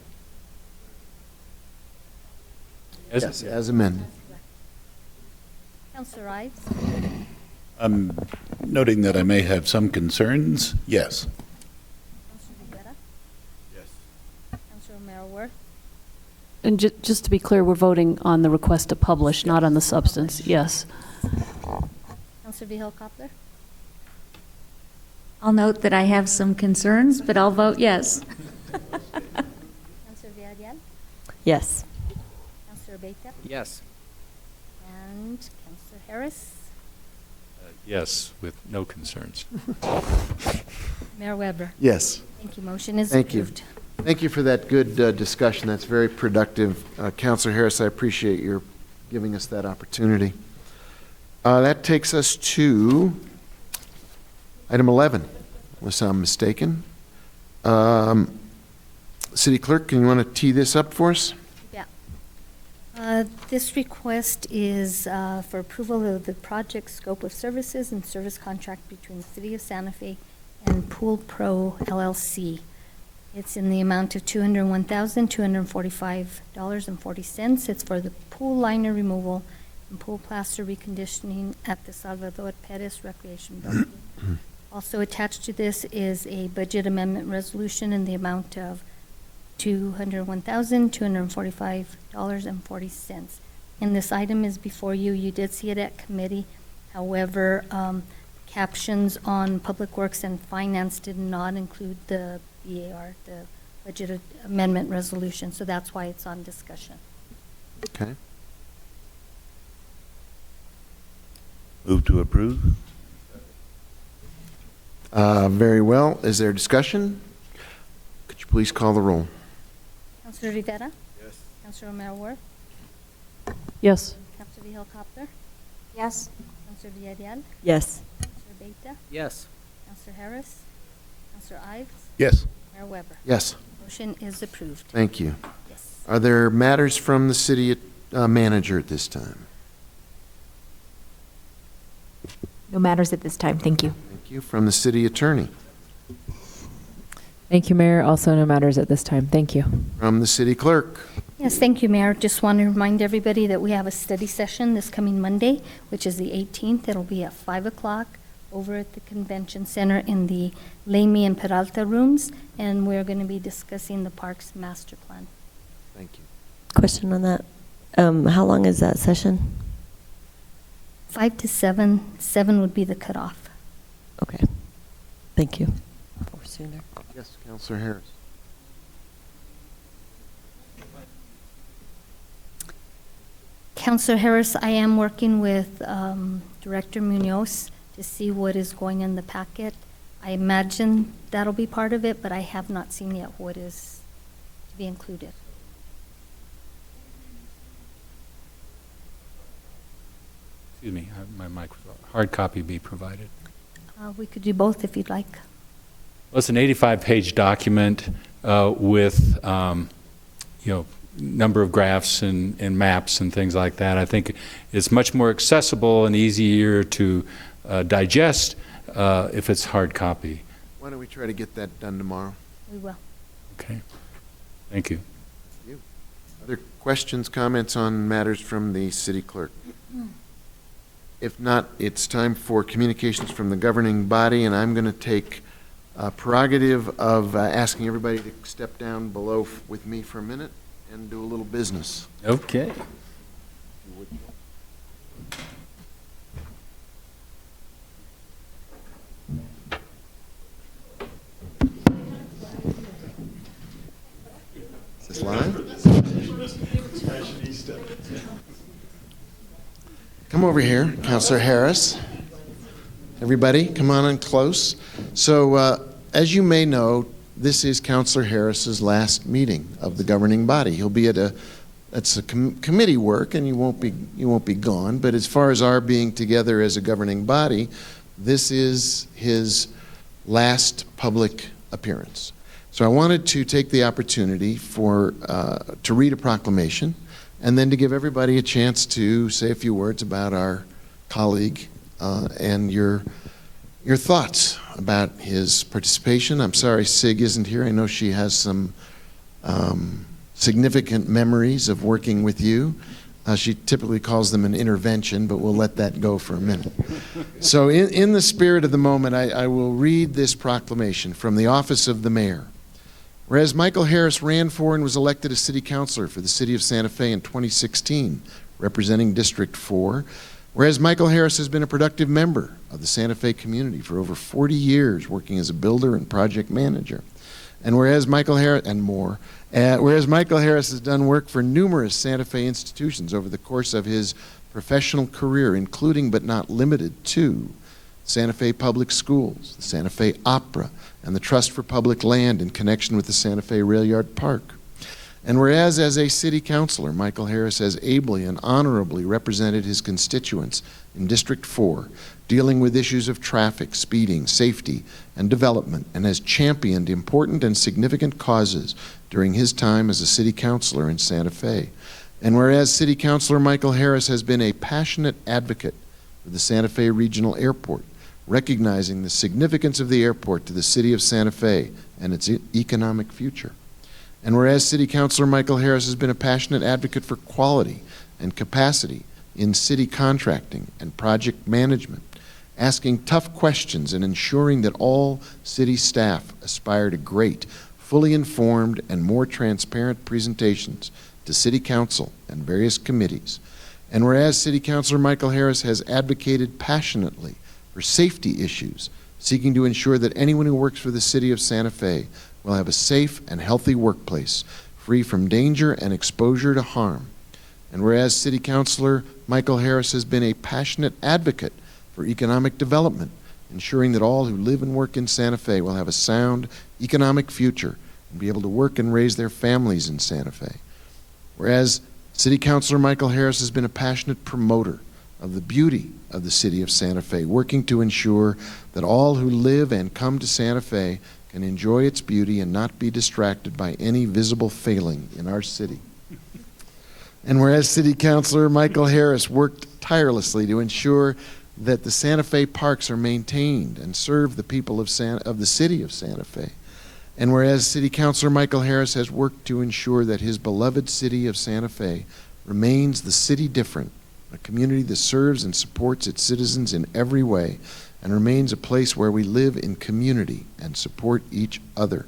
Yes, as amended. Councilor Ives? I'm noting that I may have some concerns. Yes. Councilor Rivera? Yes. Councilor Merrill-Worth? And just to be clear, we're voting on the request to publish, not on the substance. Yes. Councilor Vihel Koppler? I'll note that I have some concerns, but I'll vote yes. Councilor Villarreal? Yes. Councilor Beta? Yes. And Councilor Harris? Yes, with no concerns. Mayor Weber? Yes. Thank you. Motion is Thank you. approved. Thank you for that good discussion. That's very productive. Councilor Harris, I appreciate your giving us that opportunity. That takes us to item 11, unless I'm mistaken. City Clerk, can you want to tee this up for us? Yeah. This request is for approval of the project scope of services and service contract between the City of Santa Fe and Pool Pro LLC. It's in the amount of $201,245.40. It's for the pool liner removal and pool plaster reconditioning at the Salvador Perez Recreation Building. Also attached to this is a budget amendment resolution in the amount of $201,245.40. And this item is before you. You did see it at committee. However, captions on Public Works and Finance did not include the BAR, the budget amendment resolution, so that's why it's on discussion. Okay. Move to approve? Very well. Is there discussion? Could you please call the roll? Councilor Rivera? Yes. Councilor Romero Worth? Yes. Councilor Vihel-Coppler? Yes. Councilor Villarreal? Yes. Councilor Beta? Yes. Councilor Harris? Councilor Ives? Yes. Mayor Weber? Yes. Motion is approved. Thank you. Yes. Are there matters from the city manager at this time? No matters at this time. Thank you. Thank you. From the city attorney? Thank you, Mayor. Also, no matters at this time. Thank you. From the city clerk? Yes, thank you, Mayor. Just want to remind everybody that we have a study session this coming Monday, which is the 18th. It'll be at 5 o'clock over at the Convention Center in the Lamy and Peralta rooms, and we're going to be discussing the parks master plan. Thank you. Question on that. How long is that session? 5 to 7. 7 would be the cutoff. Okay. Thank you. Or sooner. Yes, Councilor Harris. Councilor Harris, I am working with Director Munoz to see what is going in the packet. I imagine that'll be part of it, but I have not seen yet what is to be included. Excuse me, my mic was off. Hard copy be provided. We could do both if you'd like. Well, it's an 85-page document with, number of graphs and maps and things like that. I think it's much more accessible and easier to digest if it's hard copy. Why don't we try to get that done tomorrow? We will. Okay. Thank you. Thank you. Other questions, comments on matters from the city clerk? If not, it's time for communications from the governing body, and I'm going to take prerogative of asking everybody to step down below with me for a minute and do a little business. Okay. Is this live? Come over here, Councilor Harris. Everybody, come on in close. So, as you may know, this is Councilor Harris's last meeting of the governing body. He'll be at it's a committee work, and you won't be gone. But as far as our being together as a governing body, this is his last public appearance. So I wanted to take the opportunity to read a proclamation, and then to give everybody a chance to say a few words about our colleague and your thoughts about his participation. I'm sorry Sig isn't here. I know she has some significant memories of working with you. She typically calls them an intervention, but we'll let that go for a minute. So in the spirit of the moment, I will read this proclamation from the office of the mayor. Whereas Michael Harris ran for and was elected as city councilor for the city of Santa Fe in 2016, representing District 4, whereas Michael Harris has been a productive member of the Santa Fe community for over 40 years, working as a builder and project manager, and whereas Michael Harris, and more, whereas Michael Harris has done work for numerous Santa Fe institutions over the course of his professional career, including but not limited to Santa Fe Public Schools, the Santa Fe Opera, and the Trust for Public Land in connection with the Santa Fe Rail Yard Park. And whereas as a city councilor, Michael Harris has ably and honorably represented his constituents in District 4, dealing with issues of traffic, speeding, safety, and development, and has championed important and significant causes during his time as a city councilor in Santa Fe. And whereas City Councilor Michael Harris has been a passionate advocate for the Santa Fe Regional Airport, recognizing the significance of the airport to the city of Santa Fe and its economic future. And whereas City Councilor Michael Harris has been a passionate advocate for quality and capacity in city contracting and project management, asking tough questions and ensuring that all city staff aspire to great, fully informed, and more transparent presentations to City Council and various committees. And whereas City Councilor Michael Harris has advocated passionately for safety issues, seeking to ensure that anyone who works for the city of Santa Fe will have a safe and healthy workplace, free from danger and exposure to harm. And whereas City Councilor Michael Harris has been a passionate advocate for economic development, ensuring that all who live and work in Santa Fe will have a sound economic future and be able to work and raise their families in Santa Fe. Whereas City Councilor Michael Harris has been a passionate promoter of the beauty of the city of Santa Fe, working to ensure that all who live and come to Santa Fe can enjoy its beauty and not be distracted by any visible failing in our city. And whereas City Councilor Michael Harris worked tirelessly to ensure that the Santa Fe parks are maintained and serve the people of the city of Santa Fe. And whereas City Councilor Michael Harris has worked to ensure that his beloved city of Santa Fe remains the city different, a community that serves and supports its citizens in every way, and remains a place where we live in community and support each other.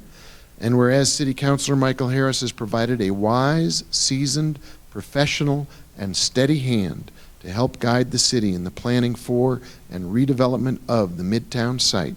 And whereas City Councilor Michael Harris has provided a wise, seasoned, professional, and steady hand to help guide the city in the planning for and redevelopment of the Midtown site.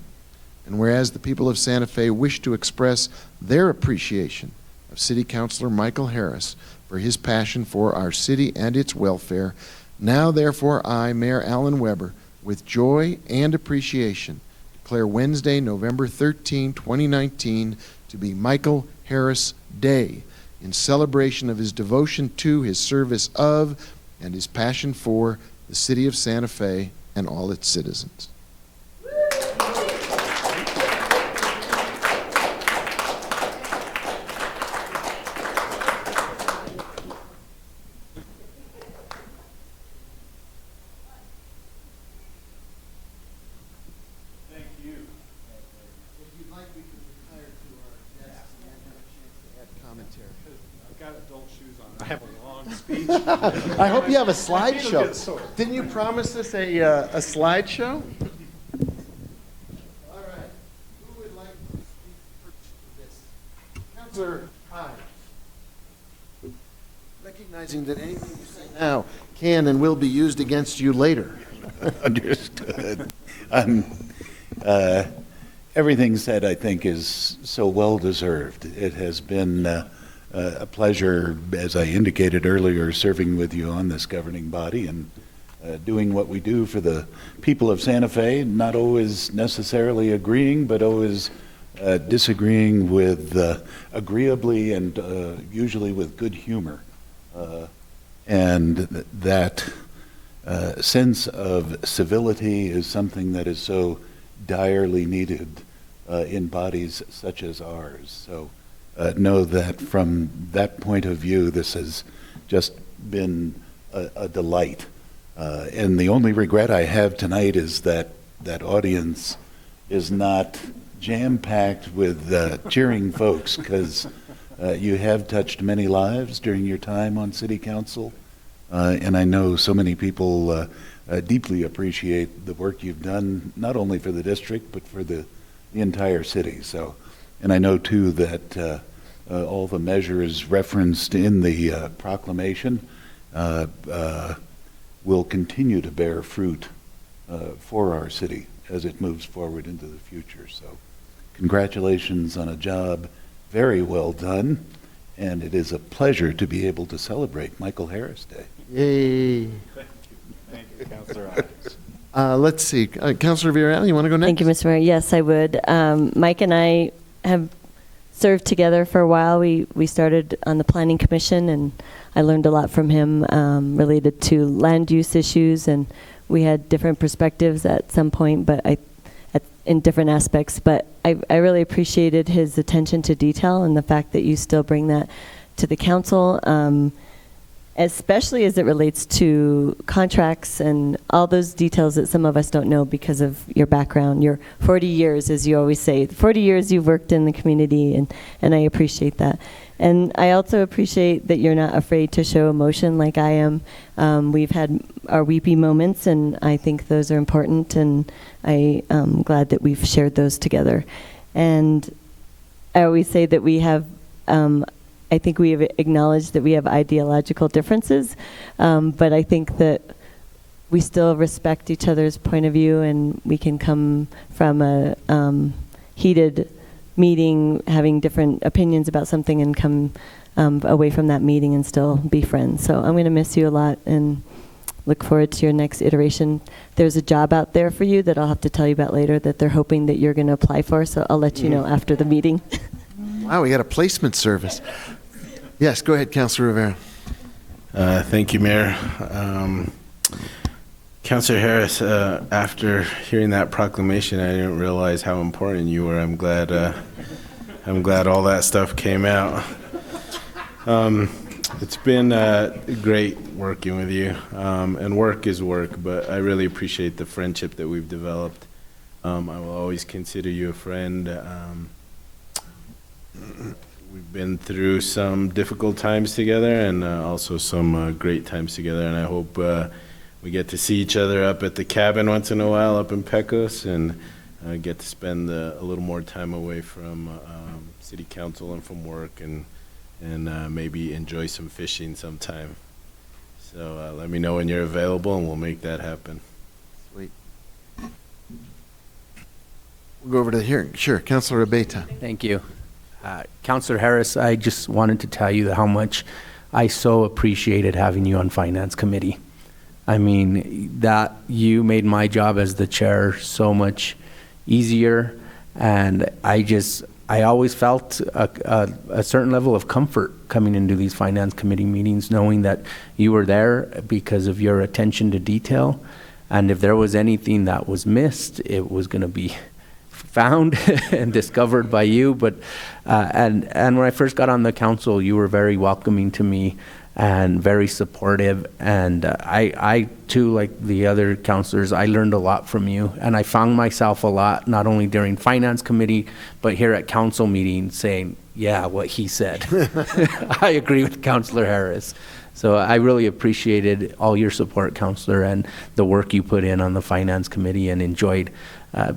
And whereas the people of Santa Fe wish to express their appreciation of City Councilor Michael Harris for his passion for our city and its welfare, now therefore I, Mayor Alan Weber, with joy and appreciation, declare Wednesday, November 13, 2019, to be Michael Harris Day, in celebration of his devotion to, his service of, and his passion for the city of Santa Fe and all its citizens. I hope you have a slideshow. Didn't you promise us a slideshow? All right. Who would like to speak first to this? Councilor Ives. Recognizing that anything you say now can and will be used against you later. Understood. Everything said, I think, is so well deserved. It has been a pleasure, as I indicated earlier, serving with you on this governing body and doing what we do for the people of Santa Fe, not always necessarily agreeing, but always disagreeing with agreeably and usually with good humor. And that sense of civility is something that is so direly needed in bodies such as ours. So know that from that point of view, this has just been a delight. And the only regret I have tonight is that that audience is not jam-packed with cheering folks, because you have touched many lives during your time on City Council. And I know so many people deeply appreciate the work you've done, not only for the district, but for the entire city. So, and I know too that all the measures referenced in the proclamation will continue to bear fruit for our city as it moves forward into the future. So congratulations on a job very well done, and it is a pleasure to be able to celebrate Michael Harris Day. Yay. Thank you, Councilor Ives. Let's see. Councilor Villarreal, you want to go next? Thank you, Mr. Mayor. Yes, I would. Mike and I have served together for a while. We started on the Planning Commission, and I learned a lot from him related to land use issues, and we had different perspectives at some point, but in different aspects. But I really appreciated his attention to detail and the fact that you still bring that to the council, especially as it relates to contracts and all those details that some of us don't know because of your background. Your 40 years, as you always say, 40 years you've worked in the community, and I appreciate that. And I also appreciate that you're not afraid to show emotion like I am. We've had our weepy moments, and I think those are important, and I'm glad that we've shared those together. And I always say that we have I think we have acknowledged that we have ideological differences, but I think that we still respect each other's point of view, and we can come from a heated meeting having different opinions about something and come away from that meeting and still be friends. So I'm going to miss you a lot, and look forward to your next iteration. There's a job out there for you that I'll have to tell you about later that they're hoping that you're going to apply for, so I'll let you know after the meeting. Wow, we got a placement service. Yes, go ahead, Councilor Rivera. Thank you, Mayor. Councilor Harris, after hearing that proclamation, I didn't realize how important you were. I'm glad all that stuff came out. It's been great working with you, and work is work, but I really appreciate the friendship that we've developed. I will always consider you a friend. We've been through some difficult times together and also some great times together, and I hope we get to see each other up at the cabin once in a while up in Pecos and get to spend a little more time away from city council and from work and maybe enjoy some fishing sometime. So let me know when you're available and we'll make that happen. Sweet. We'll go over to the hearing. Sure, Councilor Abeyta. Thank you. Councilor Harris, I just wanted to tell you how much I so appreciated having you on Finance Committee. I mean, that you made my job as the chair so much easier, and I always felt a certain level of comfort coming into these Finance Committee meetings, knowing that you were there because of your attention to detail, and if there was anything that was missed, it was going to be found and discovered by you. But and when I first got on the council, you were very welcoming to me and very supportive, and I too, like the other councilors, I learned a lot from you, and I found myself a lot not only during Finance Committee but here at council meetings saying, yeah, what he said. I agree with Councilor Harris. So I really appreciated all your support, Councilor, and the work you put in on the Finance Committee, and enjoyed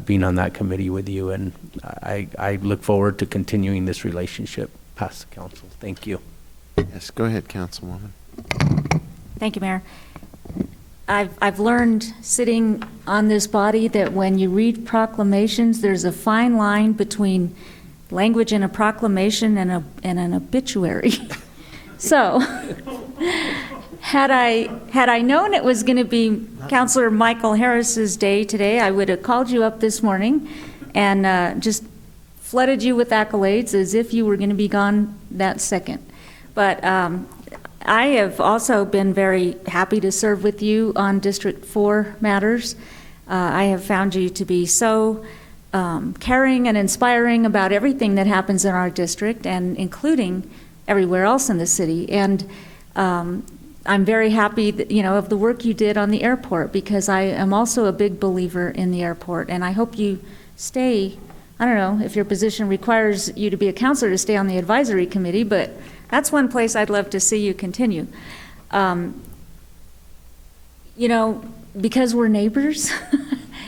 being on that committee with you, and I look forward to continuing this relationship past the council. Thank you. Yes, go ahead, Councilwoman. Thank you, Mayor. I've learned sitting on this body that when you read proclamations, there's a fine line between language in a proclamation and an obituary. So, had I known it was going to be Councilor Michael Harris's day today, I would have called you up this morning and just flooded you with accolades as if you were going to be gone that second. But I have also been very happy to serve with you on District 4 matters. I have found you to be so caring and inspiring about everything that happens in our district, and including everywhere else in the city. And I'm very happy that, of the work you did on the airport, because I am also a big believer in the airport, and I hope you stay. I don't know if your position requires you to be a counselor to stay on the advisory committee, but that's one place I'd love to see you continue. Because we're neighbors,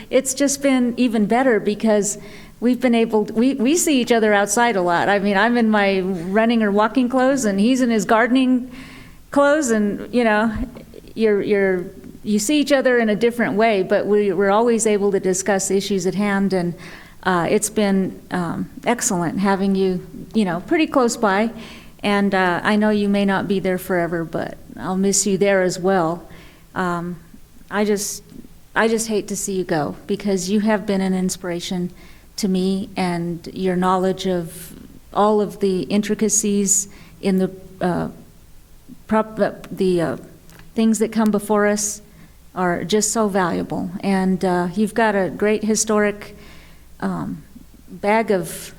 it's just been even better because we've been able to, we see each other outside a lot. I mean, I'm in my running or walking clothes and he's in his gardening clothes, and you see each other in a different way, but we're always able to discuss issues at hand, and it's been excellent having you, pretty close by. And I know you may not be there forever, but I'll miss you there as well. I just hate to see you go, because you have been an inspiration to me, and your knowledge of all of the intricacies in the things that come before us are just so valuable. And you've got a great historic bag of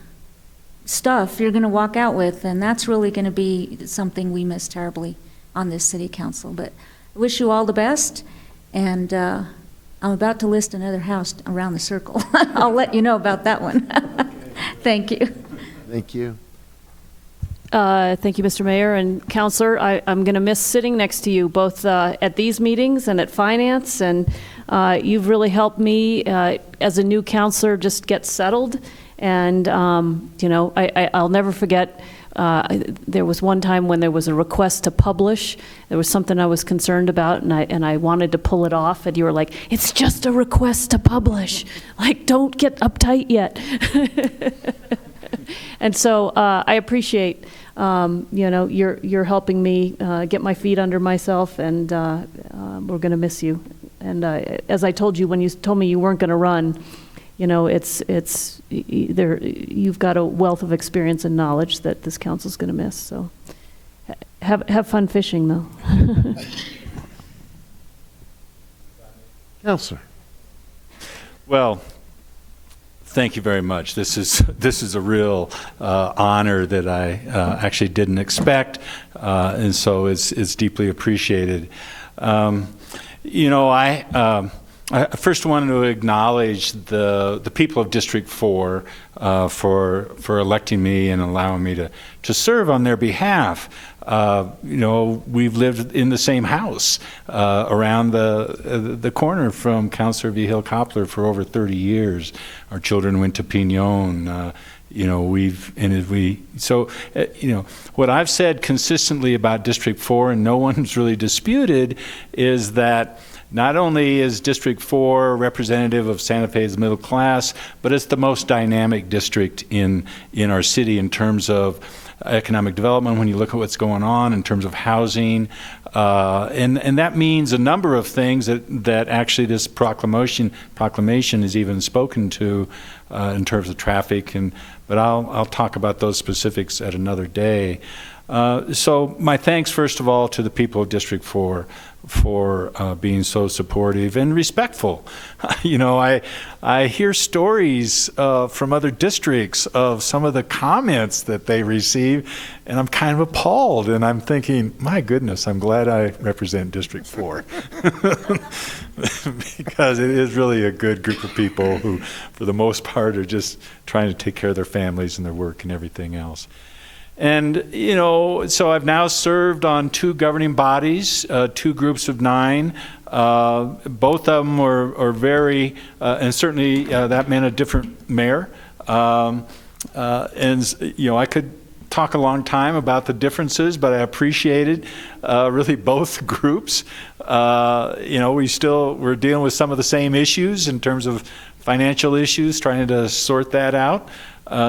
stuff you're going to walk out with, and that's really going to be something we miss terribly on this city council. But I wish you all the best, and I'm about to list another house around the circle. I'll let you know about that one. Thank you. Thank you. Thank you, Mr. Mayor and Councilor. I'm going to miss sitting next to you, both at these meetings and at Finance, and you've really helped me as a new councilor just get settled. And, I'll never forget, there was one time when there was a request to publish. There was something I was concerned about, and I wanted to pull it off, and you were like, it's just a request to publish. Like, don't get uptight yet. And so I appreciate, you're helping me get my feet under myself, and we're going to miss you. And as I told you, when you told me you weren't going to run, you've got a wealth of experience and knowledge that this council's going to miss. So have fun fishing, though. Councilor. Well, thank you very much. This is a real honor that I actually didn't expect, and so it's deeply appreciated. I first wanted to acknowledge the people of District 4 for electing me and allowing me to serve on their behalf. We've lived in the same house around the corner from Councilor Vigil Coppler for over 30 years. Our children went to Piñon. What I've said consistently about District 4, and no one's really disputed, is that not only is District 4 representative of Santa Fe's middle class, but it's the most dynamic district in our city in terms of economic development, when you look at what's going on in terms of housing. And that means a number of things that actually this proclamation is even spoken to in terms of traffic. But I'll talk about those specifics at another day. So my thanks, first of all, to the people of District 4 for being so supportive and respectful. I hear stories from other districts of some of the comments that they receive, and I'm kind of appalled, and I'm thinking, my goodness, I'm glad I represent District 4. Because it is really a good group of people who, for the most part, are just trying to take care of their families and their work and everything else. And, so I've now served on 2 governing bodies, 2 groups of 9. Both of them are very, and certainly that meant a different mayor. I could talk a long time about the differences, but I appreciated really both groups. We're dealing with some of the same issues in terms of financial issues, trying to sort that out.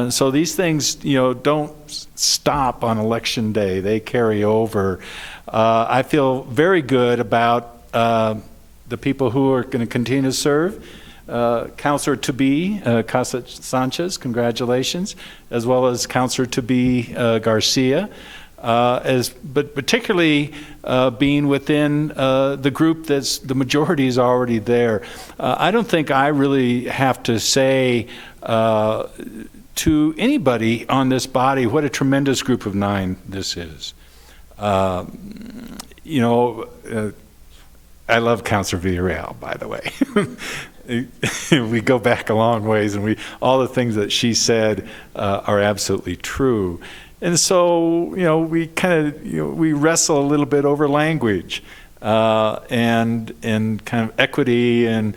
So these things, don't stop on election day. They carry over. I feel very good about the people who are going to continue to serve. Councilor to-be, Casa Sanchez, congratulations, as well as Councilor to-be Garcia, but particularly being within the group that's the majority is already there. I don't think I really have to say to anybody on this body what a tremendous group of 9 this is. I love Councilor Villarreal, by the way. We go back a long ways, and all the things that she said are absolutely true. And so, we kind of, we wrestle a little bit over language and kind of equity and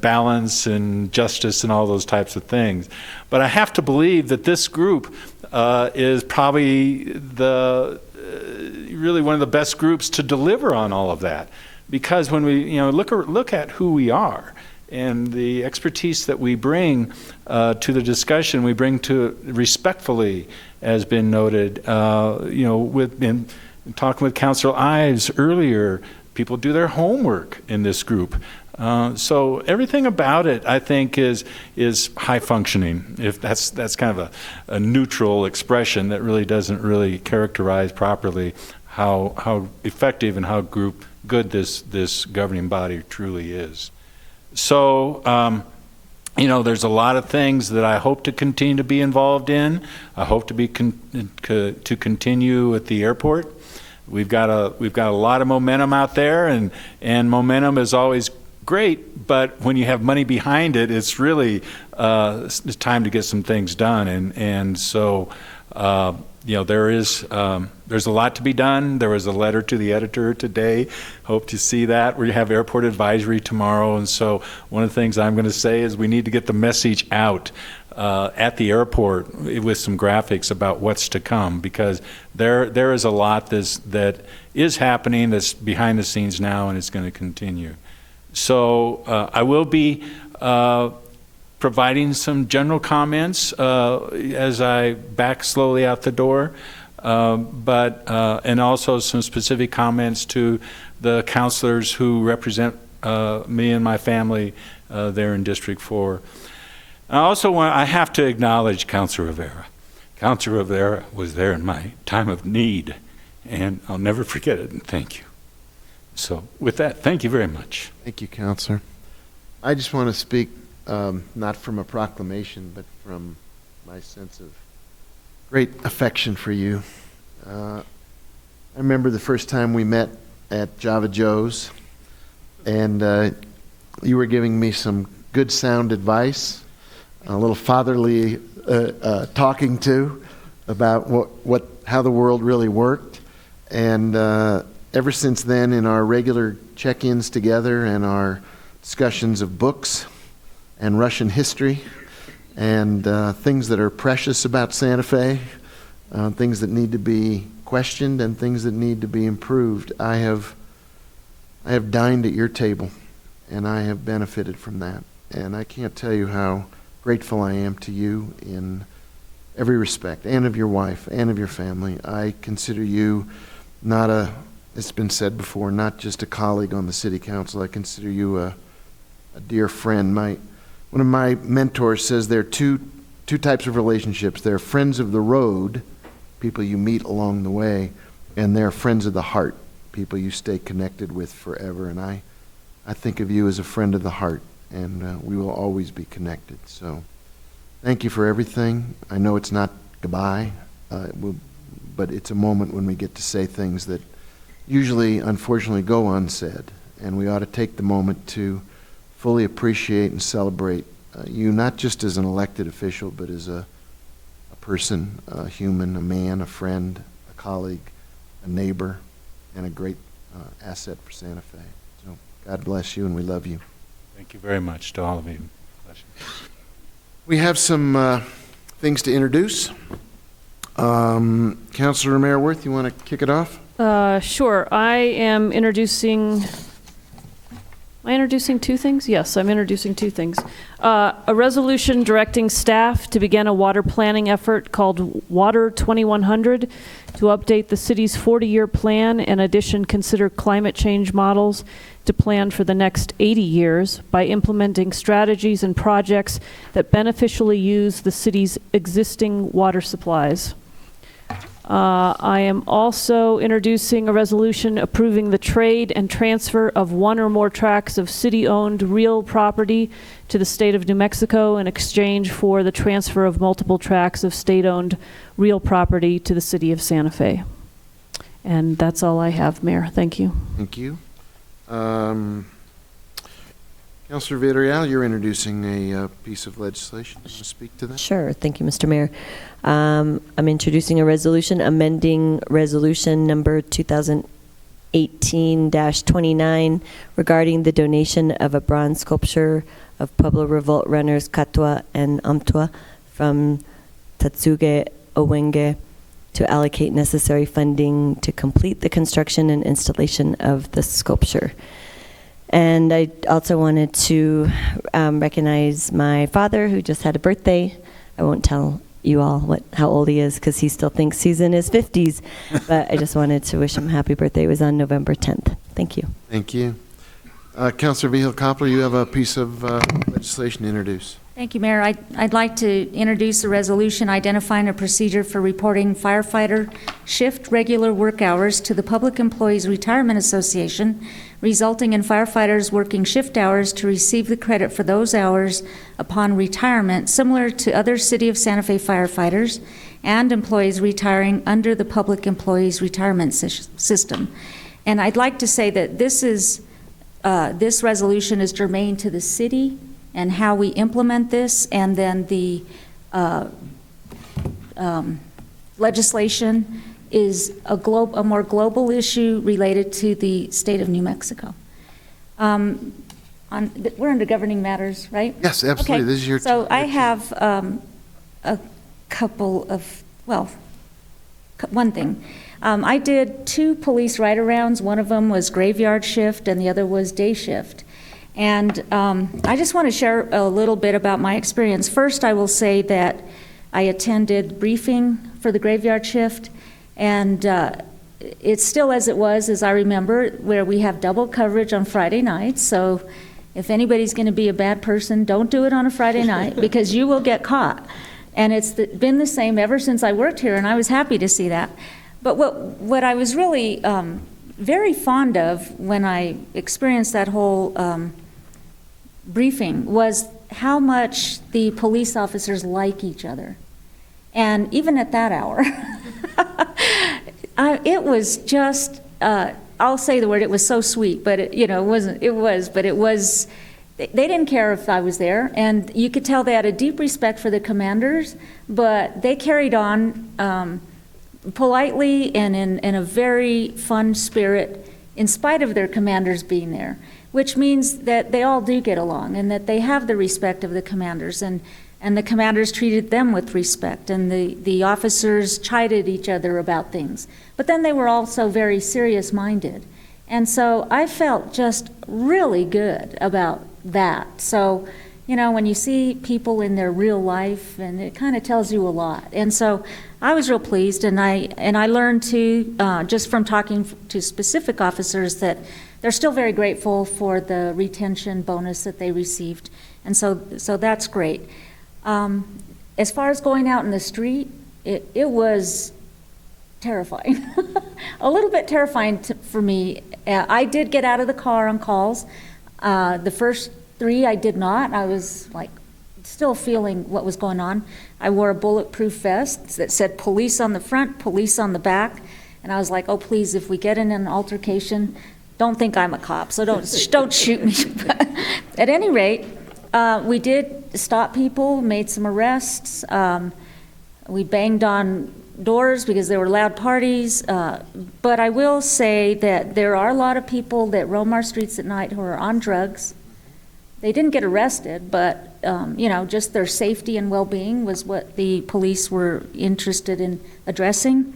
balance and justice and all those types of things. But I have to believe that this group is probably really one of the best groups to deliver on all of that. Because when we look at who we are and the expertise that we bring to the discussion, we bring to respectfully, as been noted, in talking with Councilor Ives earlier, people do their homework in this group. So everything about it, I think, is high functioning. If that's kind of a neutral expression that really doesn't really characterize properly how effective and how good this governing body truly is. So, there's a lot of things that I hope to continue to be involved in. I hope to continue at the airport. We've got a lot of momentum out there, and momentum is always great, but when you have money behind it, it's really it's time to get some things done. And so there's a lot to be done. There was a letter to the editor today. Hope to see that. We have airport advisory tomorrow, and so one of the things I'm going to say is we need to get the message out at the airport with some graphics about what's to come, because there is a lot that is happening that's behind the scenes now, and it's going to continue. So I will be providing some general comments as I back slowly out the door. and also some specific comments to the counselors who represent me and my family there in District 4. I have to acknowledge Councilor Rivera. Councilor Rivera was there in my time of need, and I'll never forget it, and thank you. So with that, thank you very much. Thank you, Counselor. I just want to speak not from a proclamation, but from my sense of great affection for you. I remember the first time we met at Java Joe's, and you were giving me some good sound advice, a little fatherly talking to about how the world really worked. And ever since then, in our regular check-ins together and our discussions of books and Russian history and things that are precious about Santa Fe, things that need to be questioned and things that need to be improved, I have dined at your table, and I have benefited from that. And I can't tell you how grateful I am to you in every respect, and of your wife, and of your family. I consider you it's been said before, not just a colleague on the city council. I consider you a dear friend. One of my mentors says there are two types of relationships. There are friends of the road, people you meet along the way, and there are friends of the heart, people you stay connected with forever. And I think of you as a friend of the heart, and we will always be connected. So thank you for everything. I know it's not goodbye, but it's a moment when we get to say things that usually, unfortunately, go unsaid. And we ought to take the moment to fully appreciate and celebrate you, not just as an elected official, but as a person, a human, a man, a friend, a colleague, a neighbor, and a great asset for Santa Fe. So God bless you, and we love you. Thank you very much to all of you. Bless you. We have some things to introduce. Councilor Mayor-Worth, you want to kick it off? Sure. I am introducing... Am I introducing two things? Yes, I'm introducing two things. A resolution directing staff to begin a water planning effort called Water 2100 to update the city's 40-year plan. In addition, consider climate change models to plan for the next 80 years by implementing strategies and projects that beneficially use the city's existing water supplies. I am also introducing a resolution approving the trade and transfer of one or more tracts of city-owned real property to the state of New Mexico in exchange for the transfer of multiple tracts of state-owned real property to the city of Santa Fe. And that's all I have, Mayor. Thank you. Thank you. Councilor Villarreal, you're introducing a piece of legislation. You want to speak to that? Sure. Thank you, Mr. Mayor. I'm introducing a resolution amending resolution number 2018-29 regarding the donation of a bronze sculpture of Pueblo Revolt runners Katwa and Amtua from Tatsuge Owenge to allocate necessary funding to complete the construction and installation of the sculpture. And I also wanted to recognize my father, who just had a birthday. I won't tell you all how old he is, because he still thinks he's in his 50s. But I just wanted to wish him happy birthday. It was on November 10th. Thank you. Thank you. Councilor Vigil-Koppler, you have a piece of legislation to introduce. Thank you, Mayor. I'd like to introduce a resolution identifying a procedure for reporting firefighter shift regular work hours to the Public Employees Retirement Association, resulting in firefighters working shift hours to receive the credit for those hours upon retirement, similar to other City of Santa Fe firefighters and employees retiring under the Public Employees Retirement System. And I'd like to say that this resolution is germane to the city and how we implement this, and then the legislation is a more global issue related to the state of New Mexico. We're under governing matters, right? Yes, absolutely. Okay. This is your So I have a couple of, one thing. I did 2 police ride-arounds. One of them was graveyard shift and the other was day shift. And I just want to share a little bit about my experience. First, I will say that I attended briefing for the graveyard shift, And it's still as it was, as I remember, where we have double coverage on Friday nights. So if anybody's going to be a bad person, don't do it on a Friday night because you will get caught. And it's been the same ever since I worked here, and I was happy to see that. But what I was really very fond of when I experienced that whole briefing was how much the police officers like each other. And even at that hour, it was just, I'll say the word, it was so sweet, but it was, they didn't care if I was there, and you could tell they had a deep respect for the commanders, but they carried on politely and in a very fun spirit in spite of their commanders being there, which means that they all do get along and that they have the respect of the commanders, and the commanders treated them with respect, and the officers chided each other about things. But then they were also very serious-minded. And so I felt just really good about that. So, you know, when you see people in their real life, and it kind of tells you a lot. And so I was real pleased, and I learned to, just from talking to specific officers, that they're still very grateful for the retention bonus that they received. And so that's great. As far as going out in the street, it was terrifying. A little bit terrifying for me. I did get out of the car on calls. The first 3 I did not. I was like still feeling what was going on. I wore a bulletproof vest that said police on the front, police on the back. And I was like, oh, please, if we get in an altercation, don't think I'm a cop, so don't shoot me. At any rate, we did stop people, made some arrests. We banged on doors because there were loud parties. But I will say that there are a lot of people that roam our streets at night who are on drugs. They didn't get arrested, but you know, just their safety and well-being was what the police were interested in addressing.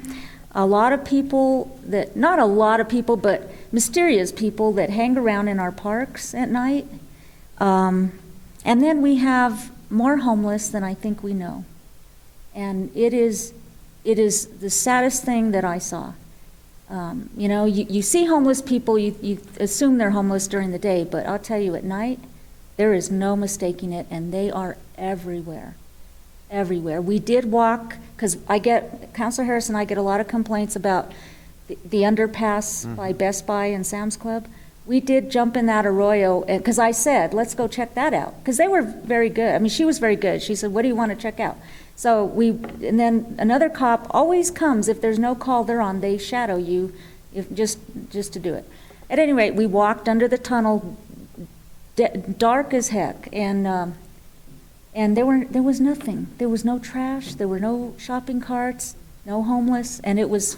A lot of people that, not a lot of people, but mysterious people that hang around in our parks at night. And then we have more homeless than I think we know. And it is the saddest thing that I saw. You know, you see homeless people, you assume they're homeless during the day, but I'll tell you, at night, there is no mistaking it, and they are everywhere. Everywhere. We did walk, because Councilor Harris and I get a lot of complaints about the underpass by Best Buy and Sam's Club. We did jump in that arroyo, because I said, let's go check that out, because they were very good. I mean, she was very good. She said, what do you want to check out? So and then another cop always comes, if there's no call they're on, they shadow you, just to do it. At any rate, we walked under the tunnel, dark as heck, and there was nothing. There was no trash, there were no shopping carts, no homeless, and it was,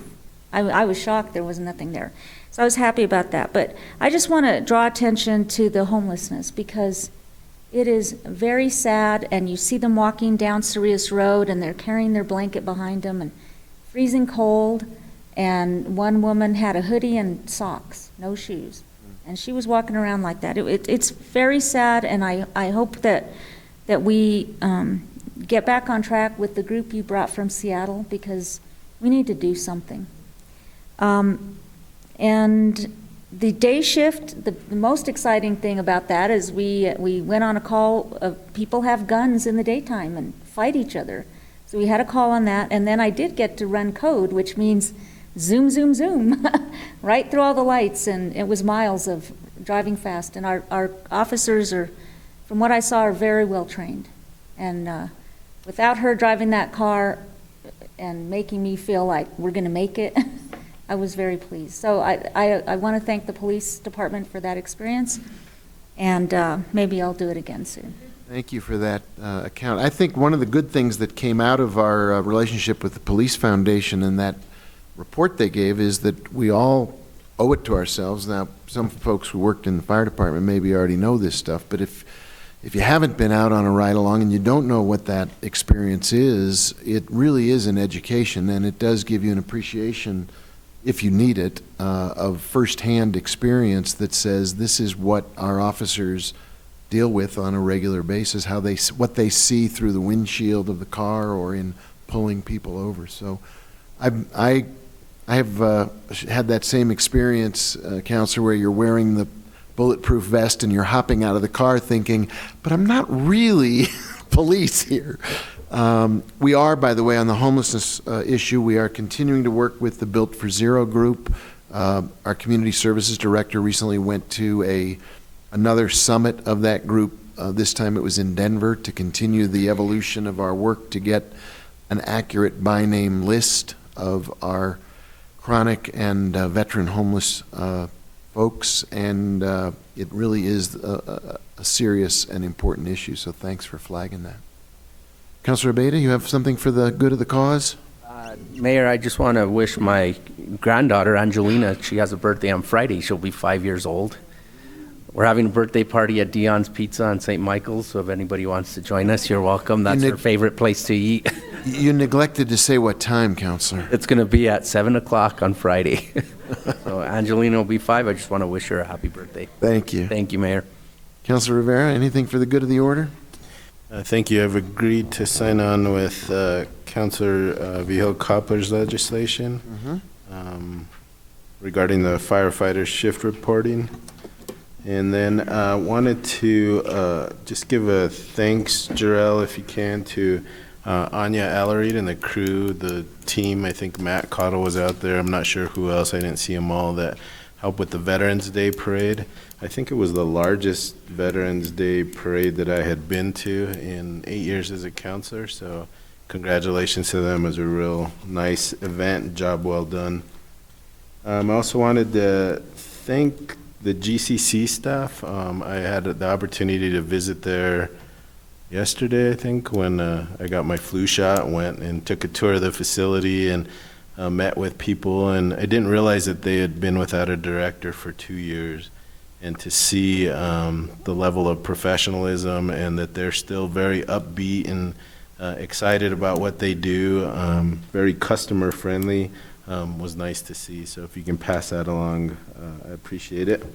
I was shocked there was nothing there. So I was happy about that. But I just want to draw attention to the homelessness, because it is very sad, and you see them walking down Cereus Road, and they're carrying their blanket behind them, and freezing cold, and one woman had a hoodie and socks, no shoes, and she was walking around like that. It's very sad, and I hope that we get back on track with the group you brought from Seattle, because we need to do something. And the day shift, the most exciting thing about that is we went on a call of people have guns in the daytime and fight each other. So we had a call on that, and then I did get to run code, which means zoom, zoom, zoom, right through all the lights, and it was miles of driving fast. And our officers are, from what I saw, are very well trained. And without her driving that car and making me feel like we're going to make it, I was very pleased. So I want to thank the police department for that experience, and maybe I'll do it again soon. Thank you for that account. I think one of the good things that came out of our relationship with the Police Foundation and that report they gave is that we all owe it to ourselves. Now, some folks who worked in the fire department maybe already know this stuff, but if you haven't been out on a ride-along and you don't know what that experience is, it really is an education, and it does give you an appreciation, if you need it, of firsthand experience that says this is what our officers deal with on a regular basis, what they see through the windshield of the car or in pulling people over. So I I have had that same experience, Counselor, where you're wearing the bulletproof vest and you're hopping out of the car thinking, but I'm not really police here. We are, by the way, on the homelessness issue, we are continuing to work with the Built for Zero group. Our community services director recently went to another summit of that group. This time it was in Denver, to continue the evolution of our work to get an accurate by name list of our chronic and veteran homeless folks, and it really is a serious and important issue, so thanks for flagging that. Councilor Abeyta, you have something for the good of the cause? Mayor, I just want to wish my granddaughter, Angelina, she has a birthday on Friday. She'll be 5 years old. We're having a birthday party at Dion's Pizza on St. Michael's, so if anybody wants to join us, you're welcome. That's her favorite place to eat. You neglected to say what time, Counselor. It's going to be at 7 o'clock on Friday. So Angelina will be 5. I just want to wish her a happy birthday. Thank you. Thank you, Mayor. Councilor Rivera, anything for the good of the order? Thank you. I've agreed to sign on with Councilor Vihel Coppler's legislation regarding the firefighter shift reporting. And then I wanted to just give a thanks, Jarrell, if you can, to Anya Allereid and the crew, the team. I think Matt Cottle was out there. I'm not sure who else. I didn't see them all that helped with the Veterans Day Parade. I think it was the largest Veterans Day Parade that I had been to in 8 years as a counselor. So congratulations to them. It was a real nice event. Job well done. I also wanted to thank the GCC staff. I had the opportunity to visit there yesterday, I think, when I got my flu shot, went and took a tour of the facility and met with people. And I didn't realize that they had been without a director for 2 years. And to see the level of professionalism and that they're still very upbeat and excited about what they do, very customer friendly, was nice to see. So if you can pass that along, I appreciate it.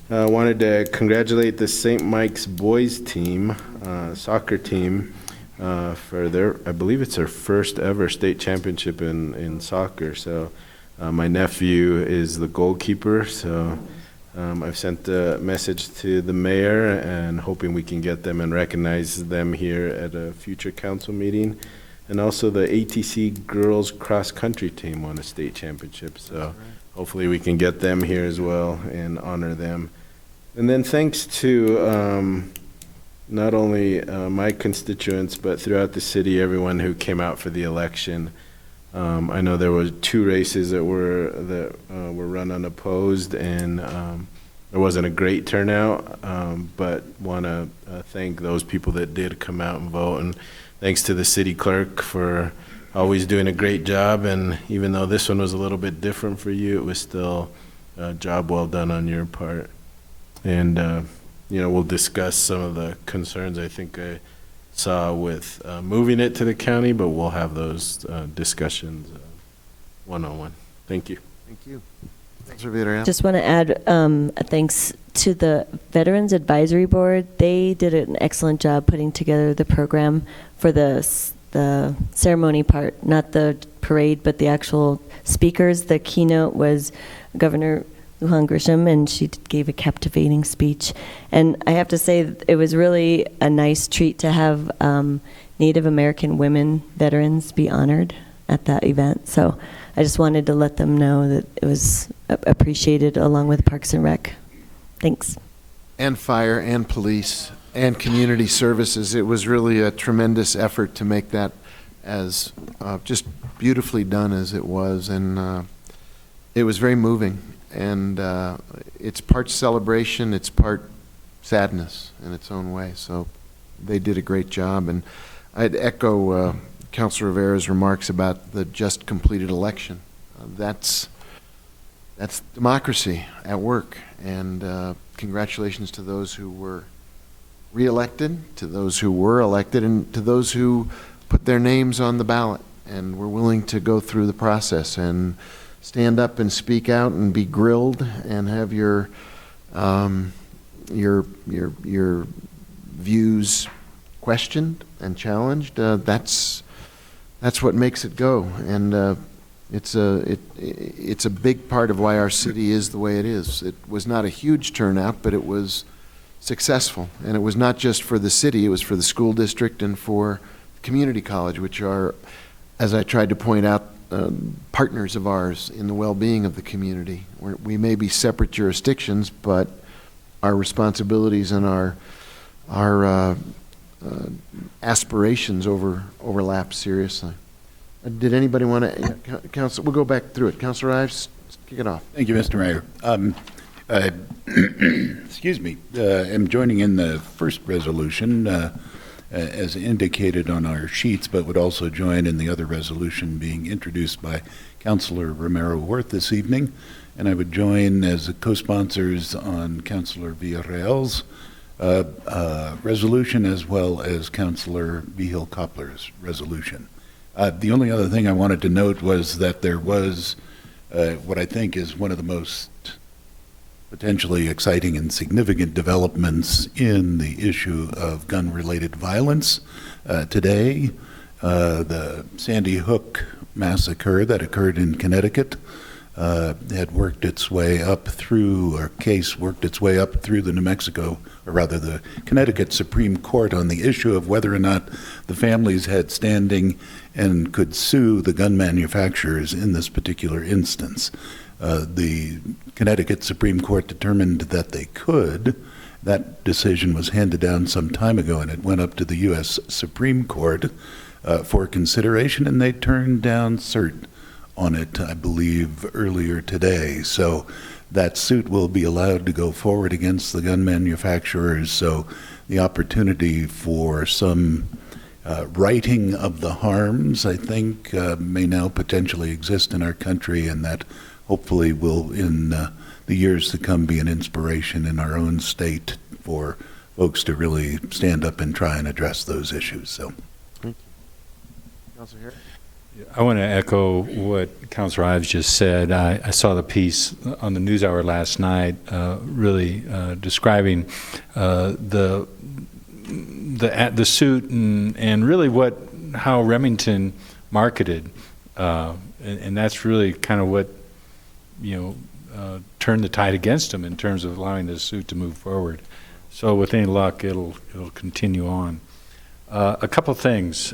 I wanted to congratulate the St. Mike's boys team, soccer team, for I believe it's their first ever state championship in soccer. So my nephew is the goalkeeper, so I've sent a message to the mayor and hoping we can get them and recognize them here at a future council meeting. And also the ATC girls cross country team won a state championship, so hopefully we can get them here as well and honor them. And then thanks to not only my constituents, but throughout the city, everyone who came out for the election. I know there were 2 races that were run unopposed, and there wasn't a great turnout, but want to thank those people that did come out and vote. And thanks to the city clerk for always doing a great job. And even though this one was a little bit different for you, it was still a job well done on your part. And, we'll discuss some of the concerns I think I saw with moving it to the county, but we'll have those discussions one-on-one. Thank you. Thank you. Thanks, Just want to add thanks to the Veterans Advisory Board. They did an excellent job putting together the program for the ceremony part, not the parade, but the actual speakers. The keynote was Governor Lujan Grisham, and she gave a captivating speech. And I have to say, it was really a nice treat to have Native American women veterans be honored at that event. So I just wanted to let them know that it was appreciated, along with Parks and Rec. Thanks. And fire and police and community services. It was really a tremendous effort to make that as just beautifully done as it was. And it was very moving. And it's part celebration, it's part sadness in its own way. So they did a great job. And I'd echo Councilor Rivera's remarks about the just completed election. That's democracy at work. And congratulations to those who were reelected, to those who were elected, and to those who put their names on the ballot and were willing to go through the process and stand up and speak out and be grilled and have your views questioned and challenged. That's what makes it go. And It's a big part of why our city is the way it is. It was not a huge turnout, but it was successful. And it was not just for the city, it was for the school district and for community college, which are, as I tried to point out, partners of ours in the well-being of the community. We may be separate jurisdictions, but our responsibilities and our aspirations overlap seriously. Did anybody want to, Council? We'll go back through it. Councilor Ives, kick it off. Thank you, Mr. Mayor. Excuse me. I'm joining in the first resolution as indicated on our sheets, but would also join in the other resolution being introduced by Councilor Romero Worth this evening. And I would join as co-sponsors on Councilor Villarreal's resolution as well as Councilor Vigil Koppler's resolution. The only other thing I wanted to note was that there was what I think is one of the most potentially exciting and significant developments in the issue of gun-related violence today. The Sandy Hook massacre that occurred in Connecticut had worked its way up through, or case worked its way up through the New Mexico, or rather the Connecticut Supreme Court on the issue of whether or not the families had standing and could sue the gun manufacturers in this particular instance. The Connecticut Supreme Court determined that they could. That decision was handed down some time ago, and it went up to the U.S. Supreme Court for consideration, and they turned down cert on it, I believe, earlier today. So that suit will be allowed to go forward against the gun manufacturers. So the opportunity for some righting of the harms, I think, may now potentially exist in our country, and that hopefully will, in the years to come, be an inspiration in our own state for folks to really stand up and try and address those issues. So, thank you. Councilor Harris? I want to echo what Councilor Ives just said. I saw the piece on the NewsHour last night, really describing the suit and really how Remington marketed, and that's really kind of what turned the tide against him in terms of allowing this suit to move forward. So with any luck, it'll continue on. A couple things.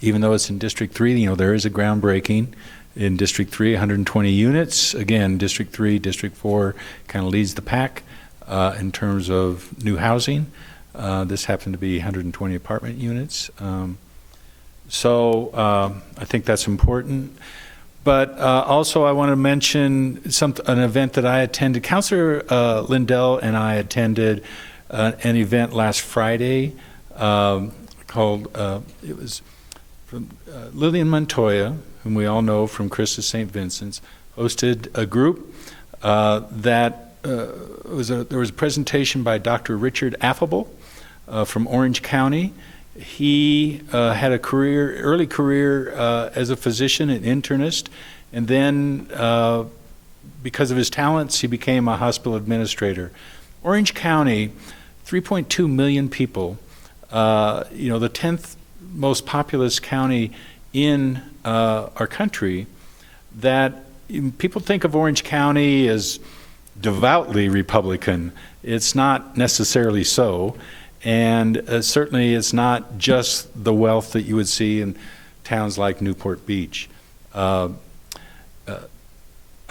Even though it's in District 3, there is a groundbreaking in District 3, 120 units. Again, District 3, District 4 kind of leads the pack in terms of new housing. This happened to be 120 apartment units. So I think that's important. But also I want to mention an event that I attended. Councilor Lindell and I attended an event last Friday called, it was from Lillian Montoya, whom we all know from Christus St. Vincent's, hosted a group there was a presentation by Dr. Richard Affable from Orange County. He had early career as a physician and internist, and then because of his talents, he became a hospital administrator. Orange County, 3.2 million people, the 10th most populous county in our country, that people think of Orange County as devoutly Republican. It's not necessarily so. And certainly it's not just the wealth that you would see in towns like Newport Beach. I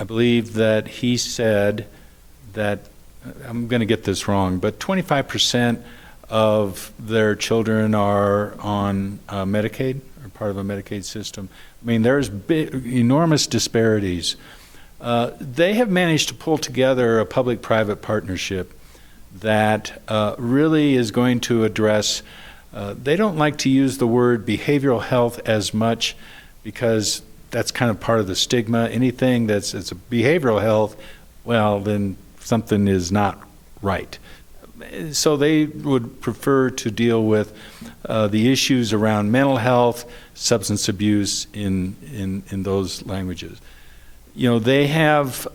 believe that he said that, I'm going to get this wrong, but 25% of their children are on Medicaid, or part of a Medicaid system. I mean, there's enormous disparities. They have managed to pull together a public-private partnership that really is going to address, they don't like to use the word behavioral health as much because that's kind of part of the stigma. Anything it's a behavioral health, well, then something is not right. So they would prefer to deal with the issues around mental health, substance abuse in those languages. They have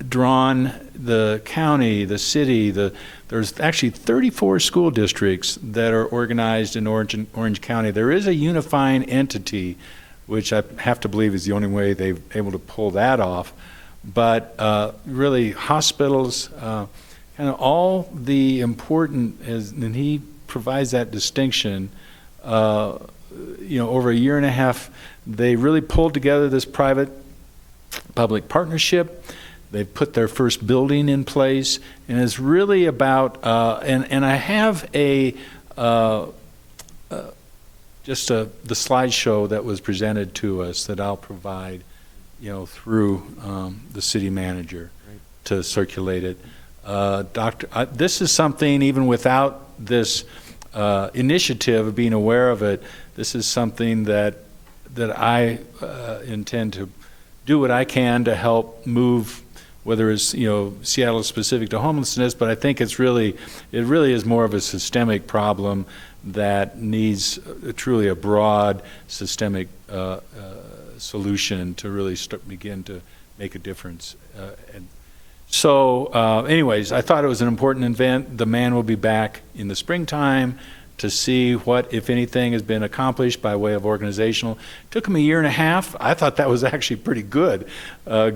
drawn the county, the city, there's actually 34 school districts that are organized in Orange County. There is a unifying entity which I have to believe is the only way they've able to pull that off. But really, hospitals, kind of all the important, and he provides that distinction. Over a year and a half, they really pulled together this private-public partnership. They've put their first building in place, and it's really about. And I have the slideshow that was presented to us that I'll provide, through the city manager to circulate it. This is something, even without this initiative of being aware of it, this is something that I intend to do what I can to help move, whether it's Seattle specific to homelessness, but I think it really is more of a systemic problem that needs truly a broad systemic solution to really begin to make a difference. Anyways, I thought it was an important event. The man will be back in the springtime to see what, if anything, has been accomplished by way of organizational. It took him a year and a half. I thought that was actually pretty good,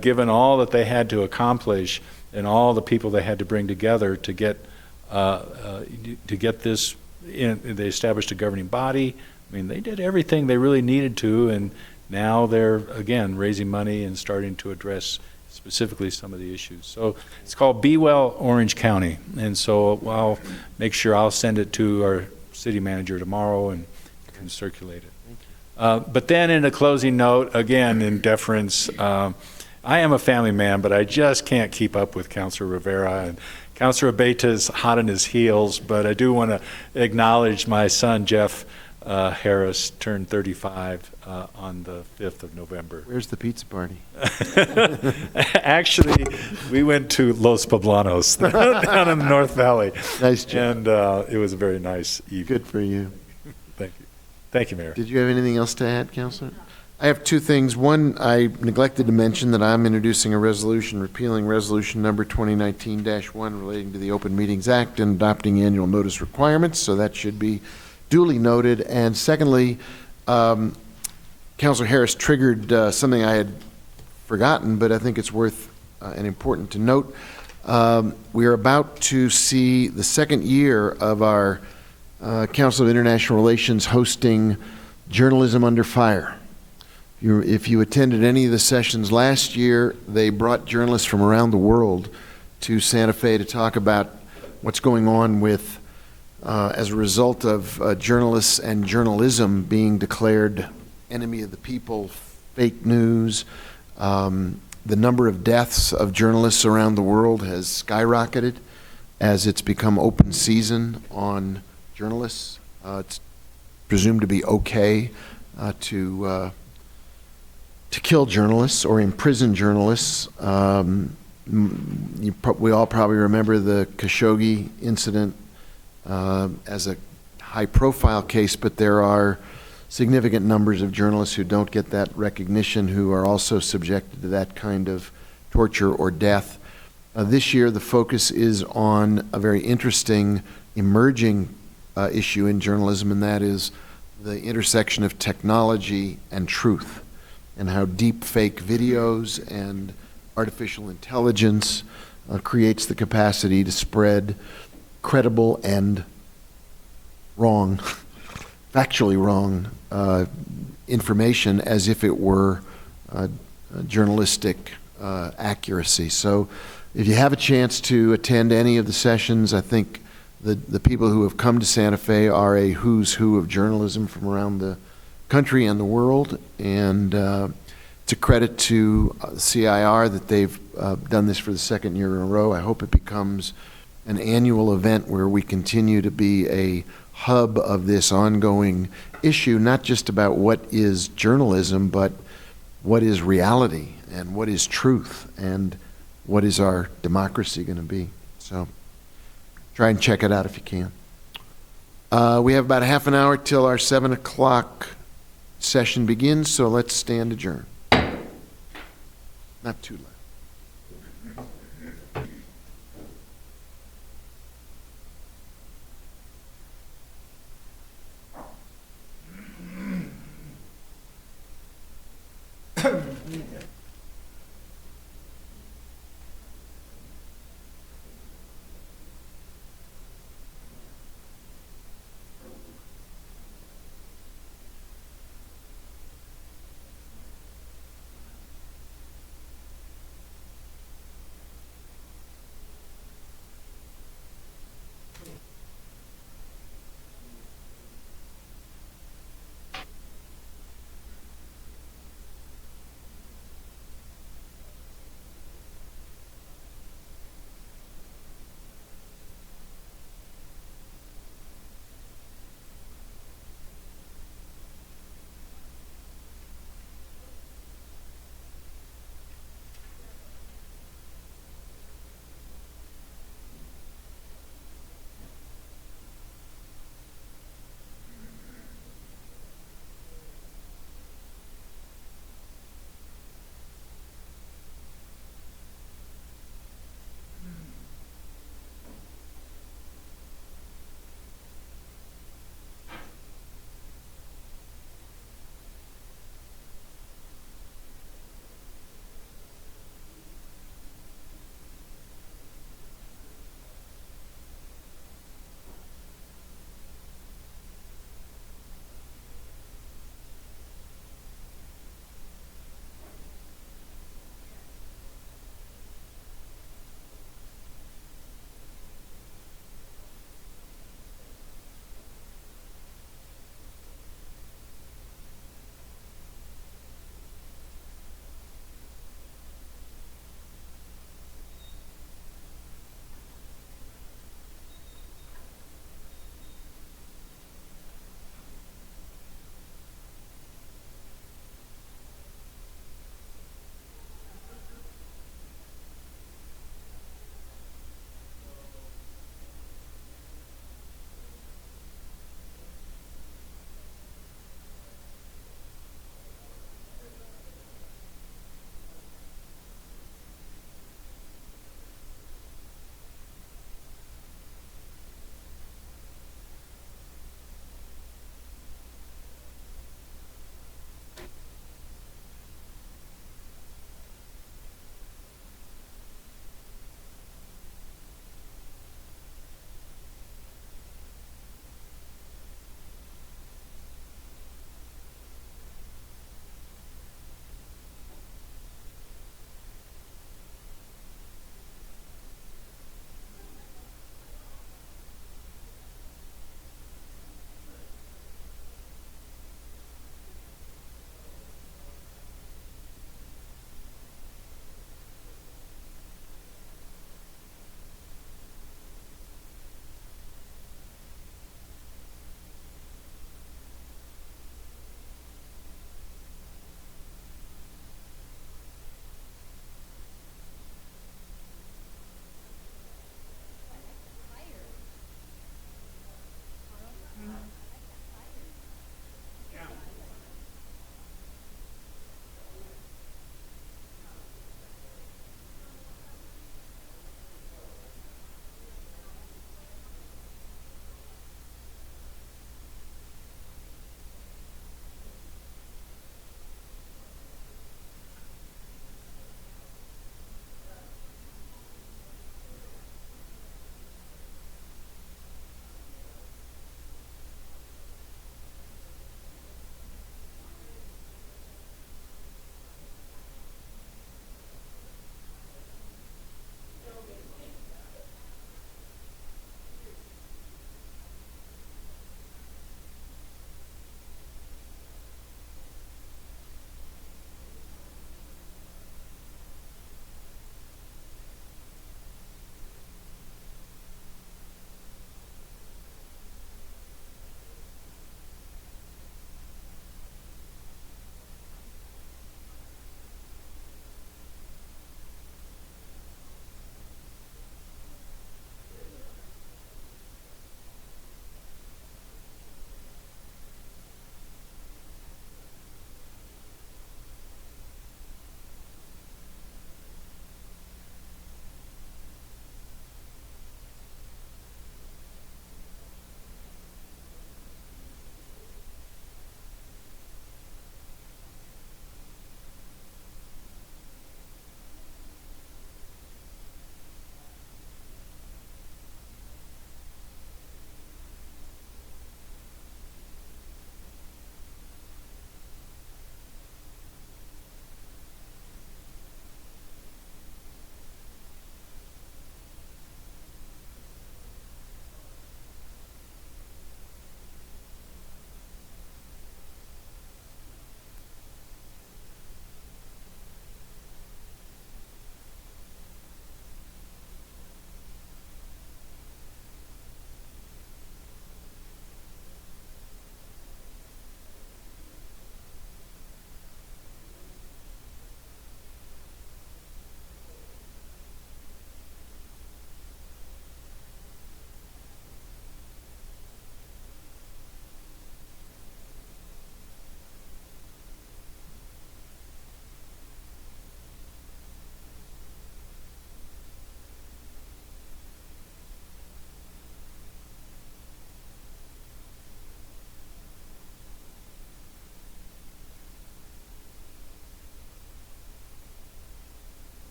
given all that they had to accomplish and all the people they had to bring together to get this. They established a governing body. I mean, they did everything they really needed to, and now they're, again, raising money and starting to address specifically some of the issues. So it's called Be Well Orange County. And so I'll make sure I'll send it to our city manager tomorrow and can circulate it. But then in a closing note, again, in deference, I am a family man, but I just can't keep up with Councilor Rivera. And Councilor Abeyta is hot on his heels, but I do want to acknowledge my son, Jeff Harris, turned 35 on the 5th of November. Where's the pizza party? Actually, we went to Los Poblanos down in the North Valley. Nice job. And it was a very nice evening. Good for you. Thank you. Thank you, Mayor. Did you have anything else to add, Councilor? I have two things. One, I neglected to mention that I'm introducing a resolution repealing resolution number 2019-1 relating to the Open Meetings Act and adopting annual notice requirements, so that should be duly noted. And secondly, Councilor Harris triggered something I had forgotten, but I think it's worth and important to note. We are about to see the second year of our Council of International Relations hosting Journalism Under Fire. If you attended any of the sessions last year, they brought journalists from around the world to Santa Fe to talk about what's going on with, as a result of journalists and journalism being declared enemy of the people, fake news. The number of deaths of journalists around the world has skyrocketed as it's become open season on journalists. It's presumed to be okay to kill journalists or imprison journalists. We all probably remember the Khashoggi incident as a high-profile case, but there are significant numbers of journalists who don't get that recognition, who are also subjected to that kind of torture or death. This year, the focus is on a very interesting emerging issue in journalism, and that is the intersection of technology and truth, and how deep fake videos and artificial intelligence creates the capacity to spread credible and wrong, factually wrong information as if it were journalistic accuracy. So if you have a chance to attend any of the sessions, I think the people who have come to Santa Fe are a who's who of journalism from around the country and the world, and it's a credit to CIR that they've done this for the second year in a row. I hope it becomes an annual event where we continue to be a hub of this ongoing issue, not just about what is journalism, but what is reality and what is truth and what is our democracy going to be. So try and check it out if you can. We have about a half an hour till our 7 o'clock session begins, so let's stand adjourned. Not too loud.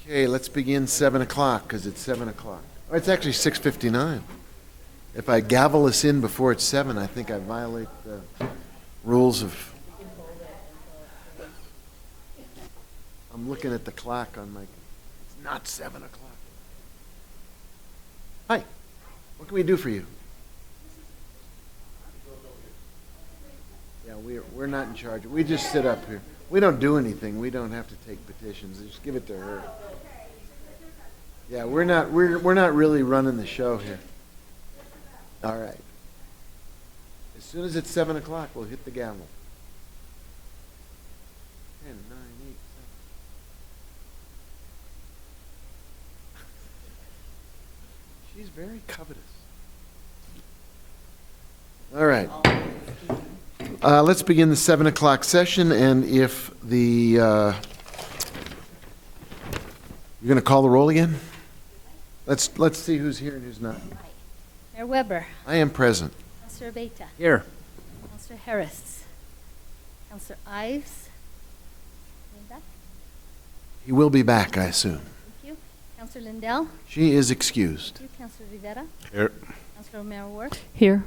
Okay, let's begin 7 o'clock, because it's 7 o'clock. Oh, it's actually 6:59. If I gavel us in before it's 7, I think I violate the rules of... I'm looking at the clock on my... It's not 7 o'clock. Hi, what can we do for you? Yeah, we're not in charge. We just sit up here. We don't do anything. We don't have to take petitions. Just give it to her. Yeah, we're not really running the show here. All right. As soon as it's 7 o'clock, we'll hit the gavel. 10, 9, 8, 7. She's very covetous. All right. Let's begin the 7 o'clock session, and if the... you're going to call the roll again? Let's see who's here and who's not. Mayor Weber. I am present. Councilor Beta. Here. Councilor Harris. Councilor Ives. Linda. He will be back, I assume. Thank you. Councilor Lindell. She is excused. Thank you. Councilor Rivera. Here. Councilor Romero Worth. Here.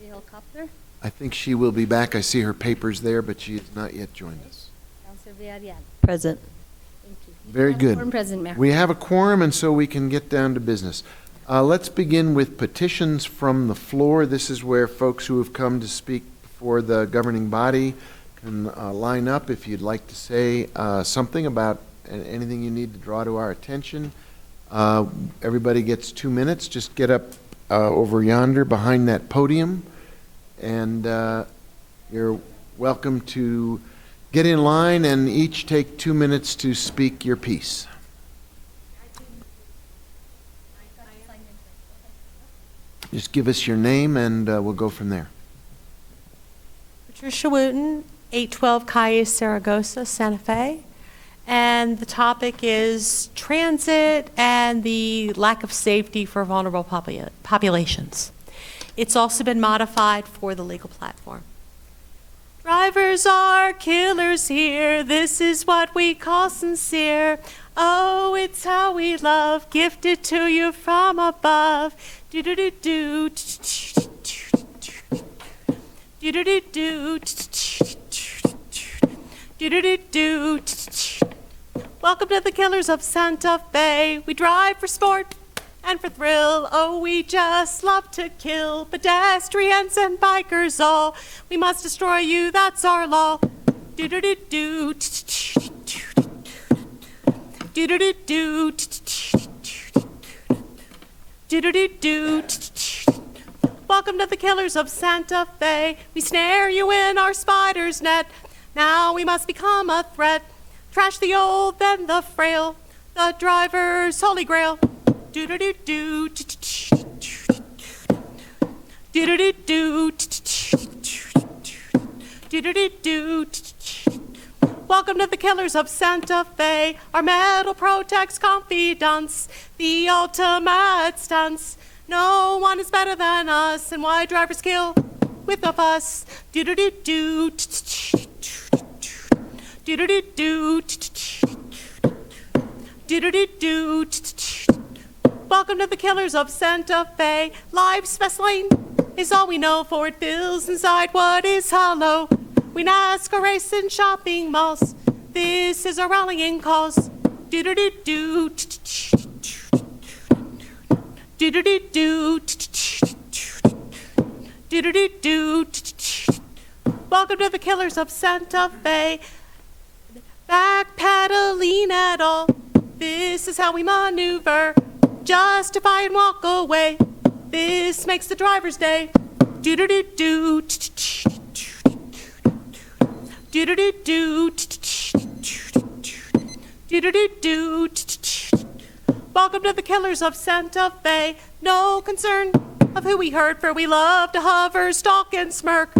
Councilor Vihel-Coppler. I think she will be back. I see her papers there, but she has not yet joined us. Councilor Villarreal. Present. Thank you. Very have a good. quorum present, Mayor. We have a quorum, and so we can get down to business. Let's begin with petitions from the floor. This is where folks who have come to speak before the governing body can line up if you'd like to say something about anything you need to draw to our attention. Everybody gets 2 minutes. Just get up over yonder behind that podium, and you're welcome to get in line and each take 2 minutes to speak your piece. Just give us your name and we'll go from there. Patricia Wooten, 812 Calle Saragossa, Santa Fe. And the topic is transit and the lack of safety for vulnerable populations. It's also been modified for the legal platform. Drivers are killers here. This is what we call sincere. Oh, it's how we love, gifted to you from above. Do-do-do-do. Do-do-do-do. Do-do-do-do. Welcome to the Killers of Santa Fe. We drive for sport and for thrill. Oh, we just love to kill pedestrians and bikers all. We must destroy you, that's our law. Do-do-do-do. Do-do-do-do. Do-do-do-do. Welcome to the Killers of Santa Fe. We snare you in our spider's net. Now we must become a threat. Trash the old, then the frail. The driver's holy grail. Do-do-do-do. Do-do-do-do. Do-do-do-do. Welcome to the Killers of Santa Fe. Our medal protects confidence, the ultimate stunts. No one is better than us, and why drivers kill with a fuss. Do-do-do-do. Do-do-do-do. Do-do-do-do. Welcome to the Killers of Santa Fe. Life's best lane is all we know, for it fills inside what is hollow. We NASCAR race in shopping malls. This is our rallying cause. Do-do-do-do. Do-do-do-do. Do-do-do-do. Welcome to the Killers of Santa Fe. Backpedaling at all. This is how we maneuver. Justify and walk away. This makes the driver's day. Do-do-do-do. Do-do-do-do. Do-do-do-do. Welcome to the Killers of Santa Fe. No concern of who we hurt, for we love to hover, stalk, and smirk.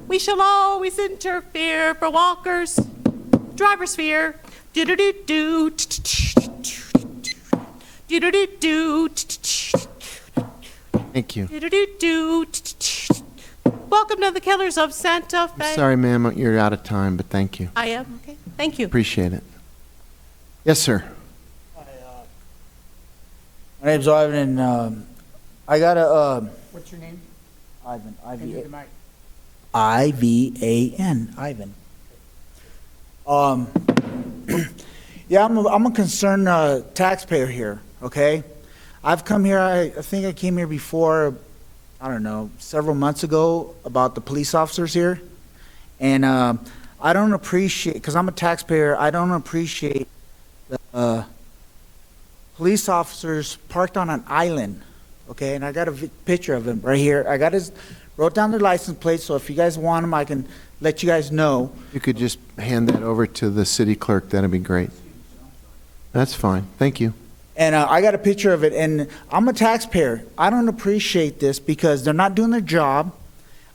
We shall always interfere for walkers. Driver's fear. Do-do-do-do. Do-do-do-do. Thank you. Do-do-do-do. Welcome to the Killers of Santa Fe. Sorry, ma'am, you're out of time, but thank you. I am? Okay. Thank you. Appreciate it. Yes, sir. Hi, My name's Ivan, and I got a. What's your name? Ivan. Into the mic. Ivan. Ivan. Yeah, I'm a concerned taxpayer here. Okay, I've come here. I think I came here before. I don't know, several months ago about the police officers here, and I don't appreciate, because I'm a taxpayer. I don't appreciate the police officers parked on an island. Okay, and I got a picture of him right here. I got wrote down their license plate, so if you guys want them, I can let you guys know. You could just hand that over to the city clerk, that'd be great. That's fine, thank you. And I got a picture of it, and I'm a taxpayer. I don't appreciate this because they're not doing their job.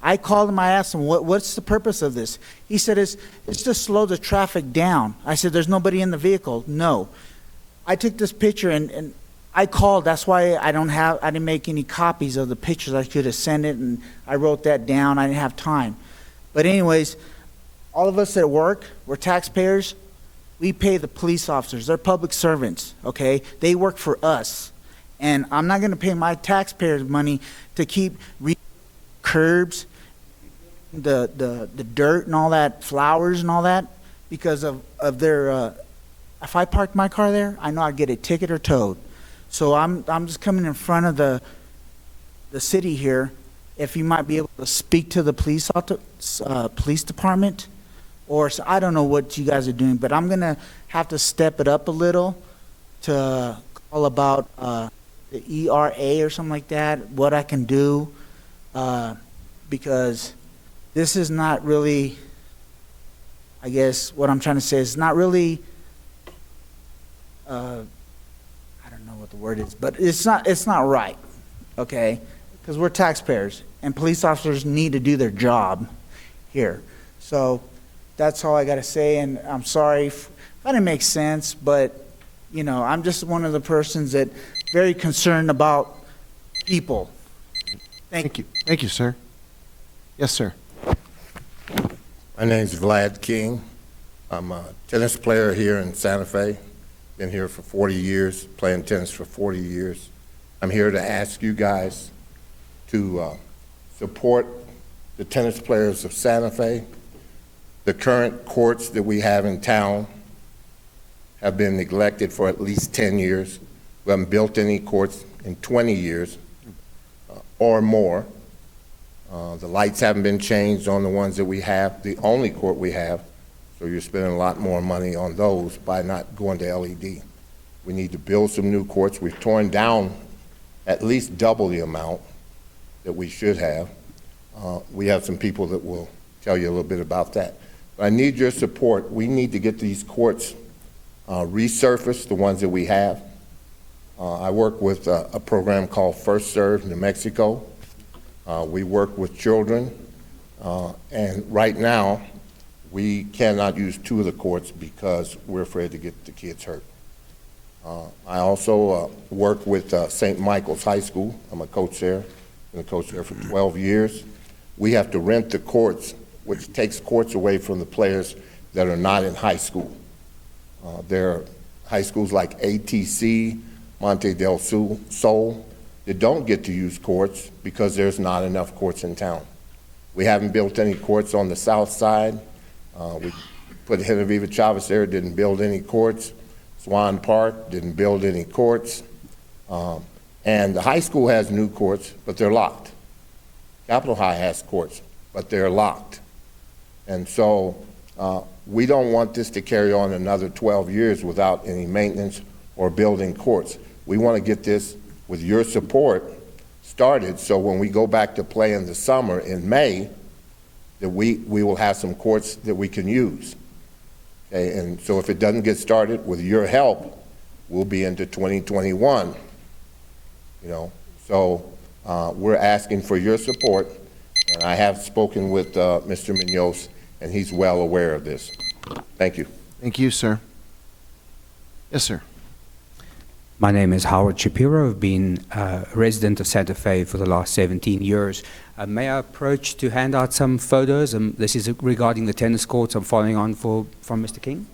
I called him, I asked him, what's the purpose of this? He said, it's to slow the traffic down. I said, there's nobody in the vehicle. No. I took this picture, and I called. That's why I didn't make any copies of the pictures. I could have sent it, and I wrote that down. I didn't have time. But anyways, all of us at work, we're taxpayers. We pay the police officers. They're public servants, okay? They work for us. And I'm not going to pay my taxpayers' money to keep curbs, the dirt and all that, flowers and all that, because of their, if I parked my car there, I know I'd get a ticket or towed. So I'm just coming in front of the city here, if you might be able to speak to the police department, or I don't know what you guys are doing, but I'm gonna have to step it up a little to call about the ERA or something like that, what I can do, because this is not really, I guess what I'm trying to say is not really, I don't know what the word is, but it's not right, okay? Because we're taxpayers, and police officers need to do their job here. So that's all I got to say, and I'm sorry if I didn't make sense, but, you know, I'm just one of the persons that very concerned about people. Thank you. Thank you, sir. Yes, sir. My name's Vlad King. I'm a tennis player here in Santa Fe. Been here for 40 years, playing tennis for 40 years. I'm here to ask you guys to support the tennis players of Santa Fe. The current courts that we have in town have been neglected for at least 10 years. We haven't built any courts in 20 years or more. The lights haven't been changed on the ones that we have, the only court we have, so you're spending a lot more money on those by not going to LED. We need to build some new courts. We've torn down at least double the amount that we should have. We have some people that will tell you a little bit about that. But I need your support. We need to get these courts resurfaced, the ones that we have. I work with a program called First Serve New Mexico. We work with children, and right now, we cannot use 2 of the courts because we're afraid to get the kids hurt. I also work with St. Michael's High School. I'm a coach there. Been a coach there for 12 years. We have to rent the courts, which takes courts away from the players that are not in high school. There are high schools like ATC, Monte del Sol, that don't get to use courts because there's not enough courts in town. We haven't built any courts on the south side. We put Genevieve Chavez there, didn't build any courts. Swan Park didn't build any courts. And the high school has new courts, but they're locked. Capitol High has courts, but they're locked. And so we don't want this to carry on another 12 years without any maintenance or building courts. We want to get this, with your support, started so when we go back to play in the summer in May, that we will have some courts that we can use. Okay? And so if it doesn't get started with your help, we'll be into 2021. You know, so we're asking for your support, and I have spoken with Mr. Munoz, and he's well aware of this. Thank you. Thank you, sir. Yes, sir. My name is Howard Shapiro. I've been a resident of Santa Fe for the last 17 years. May I approach to hand out some photos? This is regarding the tennis courts. I'm following on from Mr. King.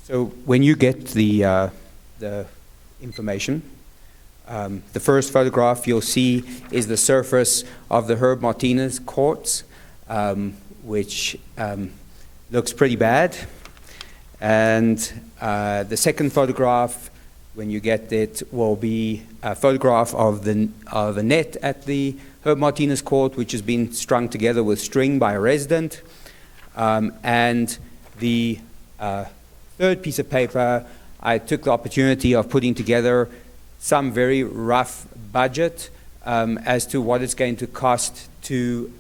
So when you get the information, the first photograph you'll see is the surface of the Herb Martinez courts, which looks pretty bad. And the second photograph, when you get it, will be a photograph of the net at the Herb Martinez court, which has been strung together with string by a resident. And the third piece of paper, I took the opportunity of putting together some very rough budget as to what it's going to cost to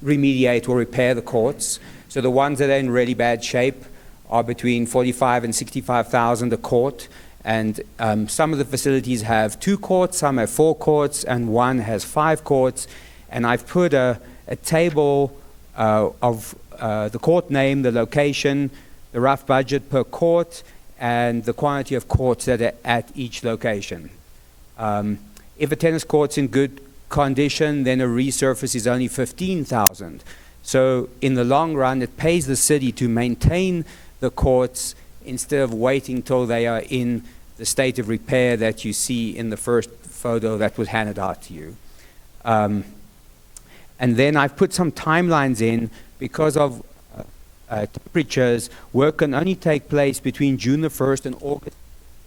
remediate or repair the courts. So the ones that are in really bad shape are between $45,000 and $65,000 a court. And some of the facilities have 2 courts, some have 4 courts, and one has 5 courts. And I've put a table of the court name, the location, the rough budget per court, and the quantity of courts that are at each location. If a tennis court's in good condition, then a resurface is only $15,000. So in the long run, it pays the city to maintain the courts instead of waiting till they are in the state of repair that you see in the first photo that was handed out to you. And then I've put some timelines in because of temperatures. Work can only take place between June the 1st and August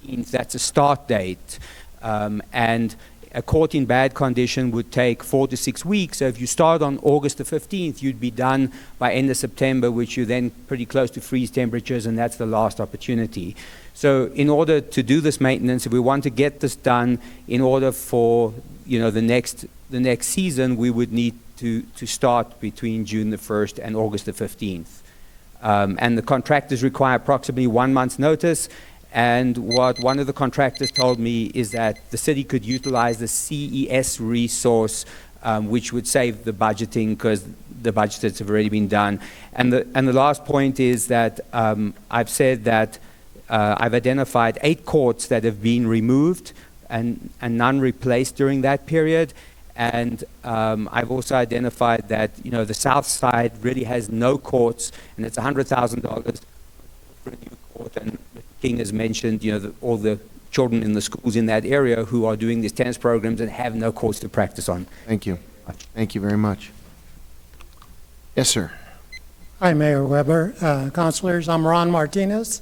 15th. That's a start date. And a court in bad condition would take 4 to 6 weeks. So if you start on August the 15th, you'd be done by end of September, which you're then pretty close to freeze temperatures, and that's the last opportunity. So in order to do this maintenance, if we want to get this done in order for the next season, we would need to start between June the 1st and August the 15th. And the contractors require approximately 1 month's notice. And what one of the contractors told me is that the city could utilize the CES resource, which would save the budgeting because the budgets have already been done. And the last point is that I've said that I've identified 8 courts that have been removed and none replaced during that period. And I've also identified that the south side really has no courts, and it's $100,000 for a new court. And King has mentioned, all the children in the schools in that area who are doing these tennis programs and have no courts to practice on. Thank you. Thank you very much. Yes, sir. Hi, Mayor Weber, councilors. I'm Ron Martinez,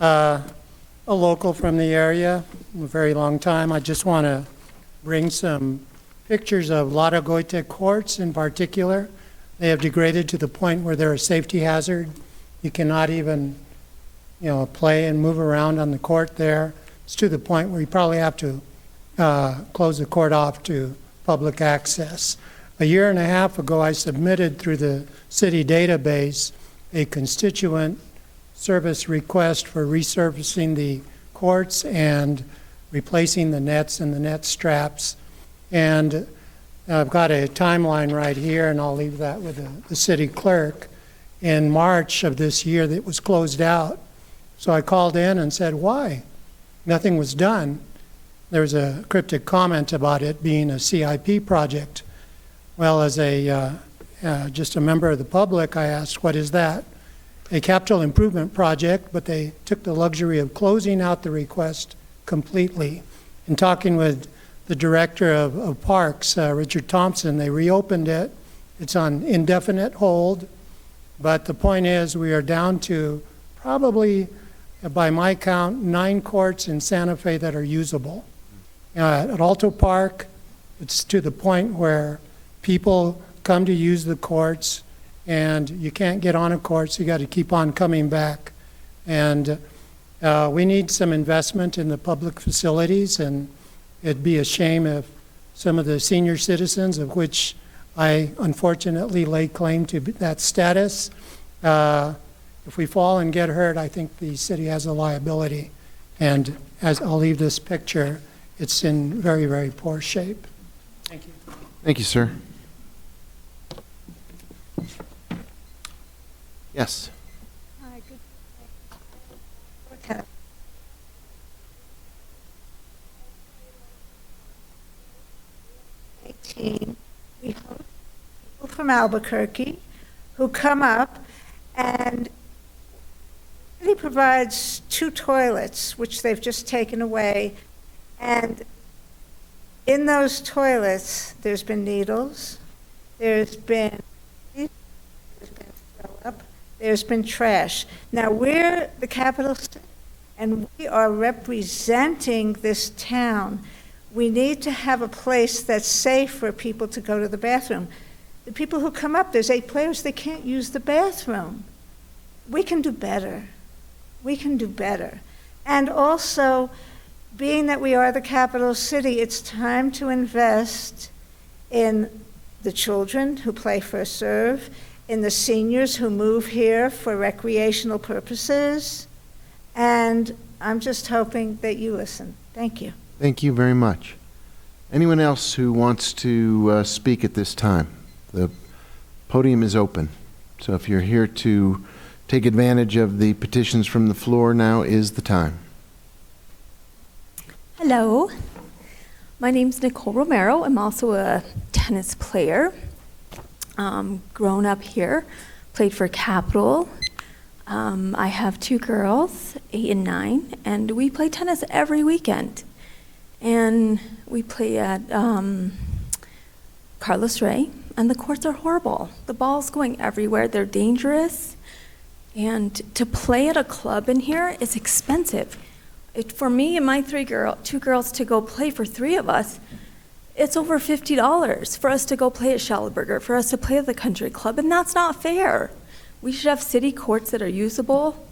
a local from the area, a very long time. I just want to bring some pictures of Lada Goite courts in particular. They have degraded to the point where they're a safety hazard. You cannot even play and move around on the court there. It's to the point where you probably have to close the court off to public access. A year and a half ago, I submitted through the city database a constituent service request for resurfacing the courts and replacing the nets and the net straps. And I've got a timeline right here, and I'll leave that with the city clerk. In March of this year, that was closed out. So I called in and said, why? Nothing was done. There was a cryptic comment about it being a CIP project. Well, as just a member of the public, I asked, what is that? A capital improvement project, but they took the luxury of closing out the request completely. In talking with the director of parks, Richard Thompson, they reopened it. It's on indefinite hold. But the point is, we are down to probably, by my count, 9 courts in Santa Fe that are usable. At Alto Park, it's to the point where people come to use the courts, and you can't get on a court, so you got to keep on coming back. And we need some investment in the public facilities, and it'd be a shame if some of the senior citizens, of which I unfortunately lay claim to that status, if we fall and get hurt, I think the city has a liability. And as I'll leave this picture, it's in very, very poor shape. Thank you. Thank you, sir. Yes. Hi, good. We host people from Albuquerque who come up, and provides 2 toilets, which they've just taken away, and in those toilets, there's been needles, there's been throw up, there's been trash. Now, we're the capital city, and we are representing this town. We need to have a place that's safe for people to go to the bathroom. The people who come up, there's 8 players, they can't use the bathroom. We can do better. We can do better. And also, being that we are the capital city, it's time to invest in the children who play first serve, in the seniors who move here for recreational purposes, and I'm just hoping that you listen. Thank you. Thank you very much. Anyone else who wants to speak at this time? The podium is open. So if you're here to take advantage of the petitions from the floor, now is the time. Hello, my name's Nicole Romero. I'm also a tennis player. Grown up here, played for Capital. I have 2 girls, 8 and 9, and we play tennis every weekend. And we play at Carlos Rey, and the courts are horrible. The ball's going everywhere. They're dangerous. And to play at a club in here is expensive. For me and my 2 girls to go play for 3 of us, it's over $50 for us to go play at Schallenberger, for us to play at the country club, and that's not fair. We should have city courts that are usable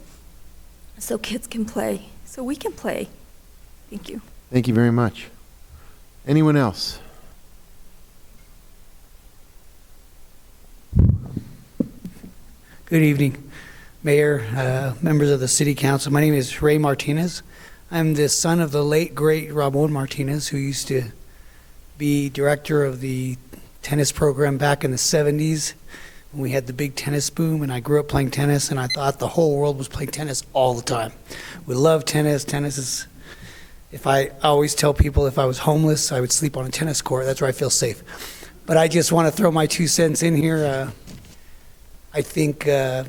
so kids can play, so we can play. Thank you. Thank you very much. Anyone else? Good evening, Mayor, members of the City Council. My name is Ray Martinez. I'm the son of the late, great Ramon Martinez, who used to be director of the tennis program back in the 70s when we had the big tennis boom, and I grew up playing tennis, and I thought the whole world was playing tennis all the time. We love tennis. Tennis is, I always tell people if I was homeless, I would sleep on a tennis court. That's where I feel safe. But I just want to throw my 2 cents in here. I think I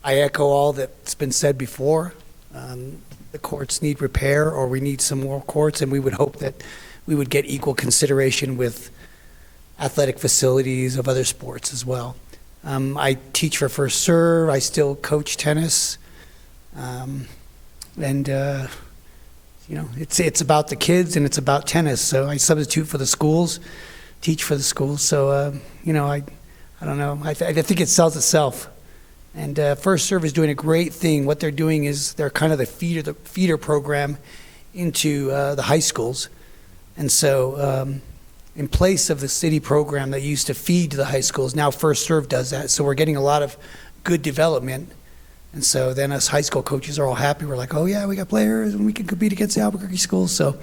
echo all that's been said before. The courts need repair, or we need some more courts, and we would hope that we would get equal consideration with athletic facilities of other sports as well. I teach for First Serve. I still coach tennis. It's about the kids and it's about tennis. So I substitute for the schools, teach for the schools. So, I don't know. I think it sells itself. And First Serve is doing a great thing. What they're doing is they're kind of the feeder program into the high schools. And so in place of the city program that used to feed to the high schools, now First Serve does that. So we're getting a lot of good development. And so then us high school coaches are all happy. We're like, oh yeah, we got players and we can compete against the Albuquerque schools. So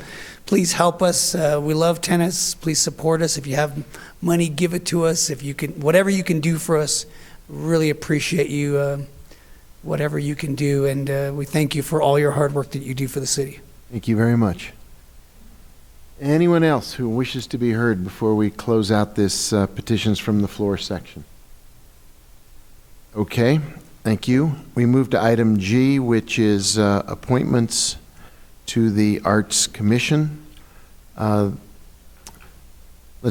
please help us. We love tennis. Please support us. If you have money, give it to us. If you can, whatever you can do for us, really appreciate you, whatever you can do. And we thank you for all your hard work that you do for the city. Thank you very much. Anyone else who wishes to be heard before we close out this petitions from the floor section? Okay, thank you. We move to item G, which is appointments to the Arts Commission. Let's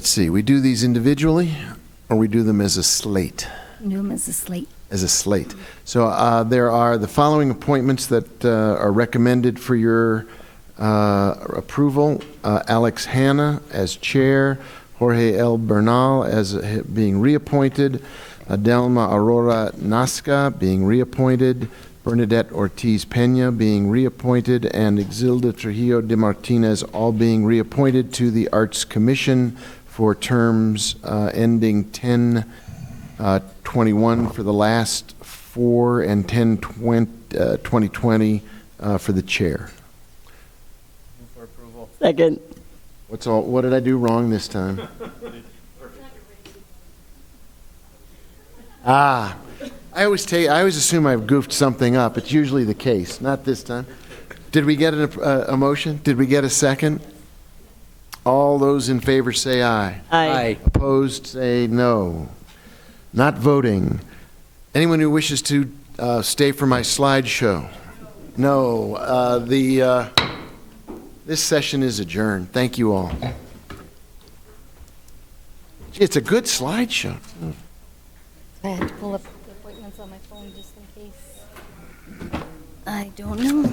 see, we do these individually or we do them as a slate? Do them as a slate. As a slate. So there are the following appointments that are recommended for your approval. Alex Hanna as chair, Jorge L. Bernal as being reappointed, Adelma Aurora Nasca being reappointed, Bernadette Ortiz Pena being reappointed, and Exilda Trujillo de Martinez all being reappointed to the Arts Commission for terms ending 10/21 for the last 4 and 10/20 for the chair. Second. What did I do wrong this time? I always assume I've goofed something up. It's usually the case, not this time. Did we get a motion? Did we get a second? All those in favor say aye. Aye. Opposed say no. Not voting. Anyone who wishes to stay for my slideshow? No. This session is adjourned. Thank you all. Gee, it's a good slideshow. I had to pull up the appointments on my phone just in case. I don't know.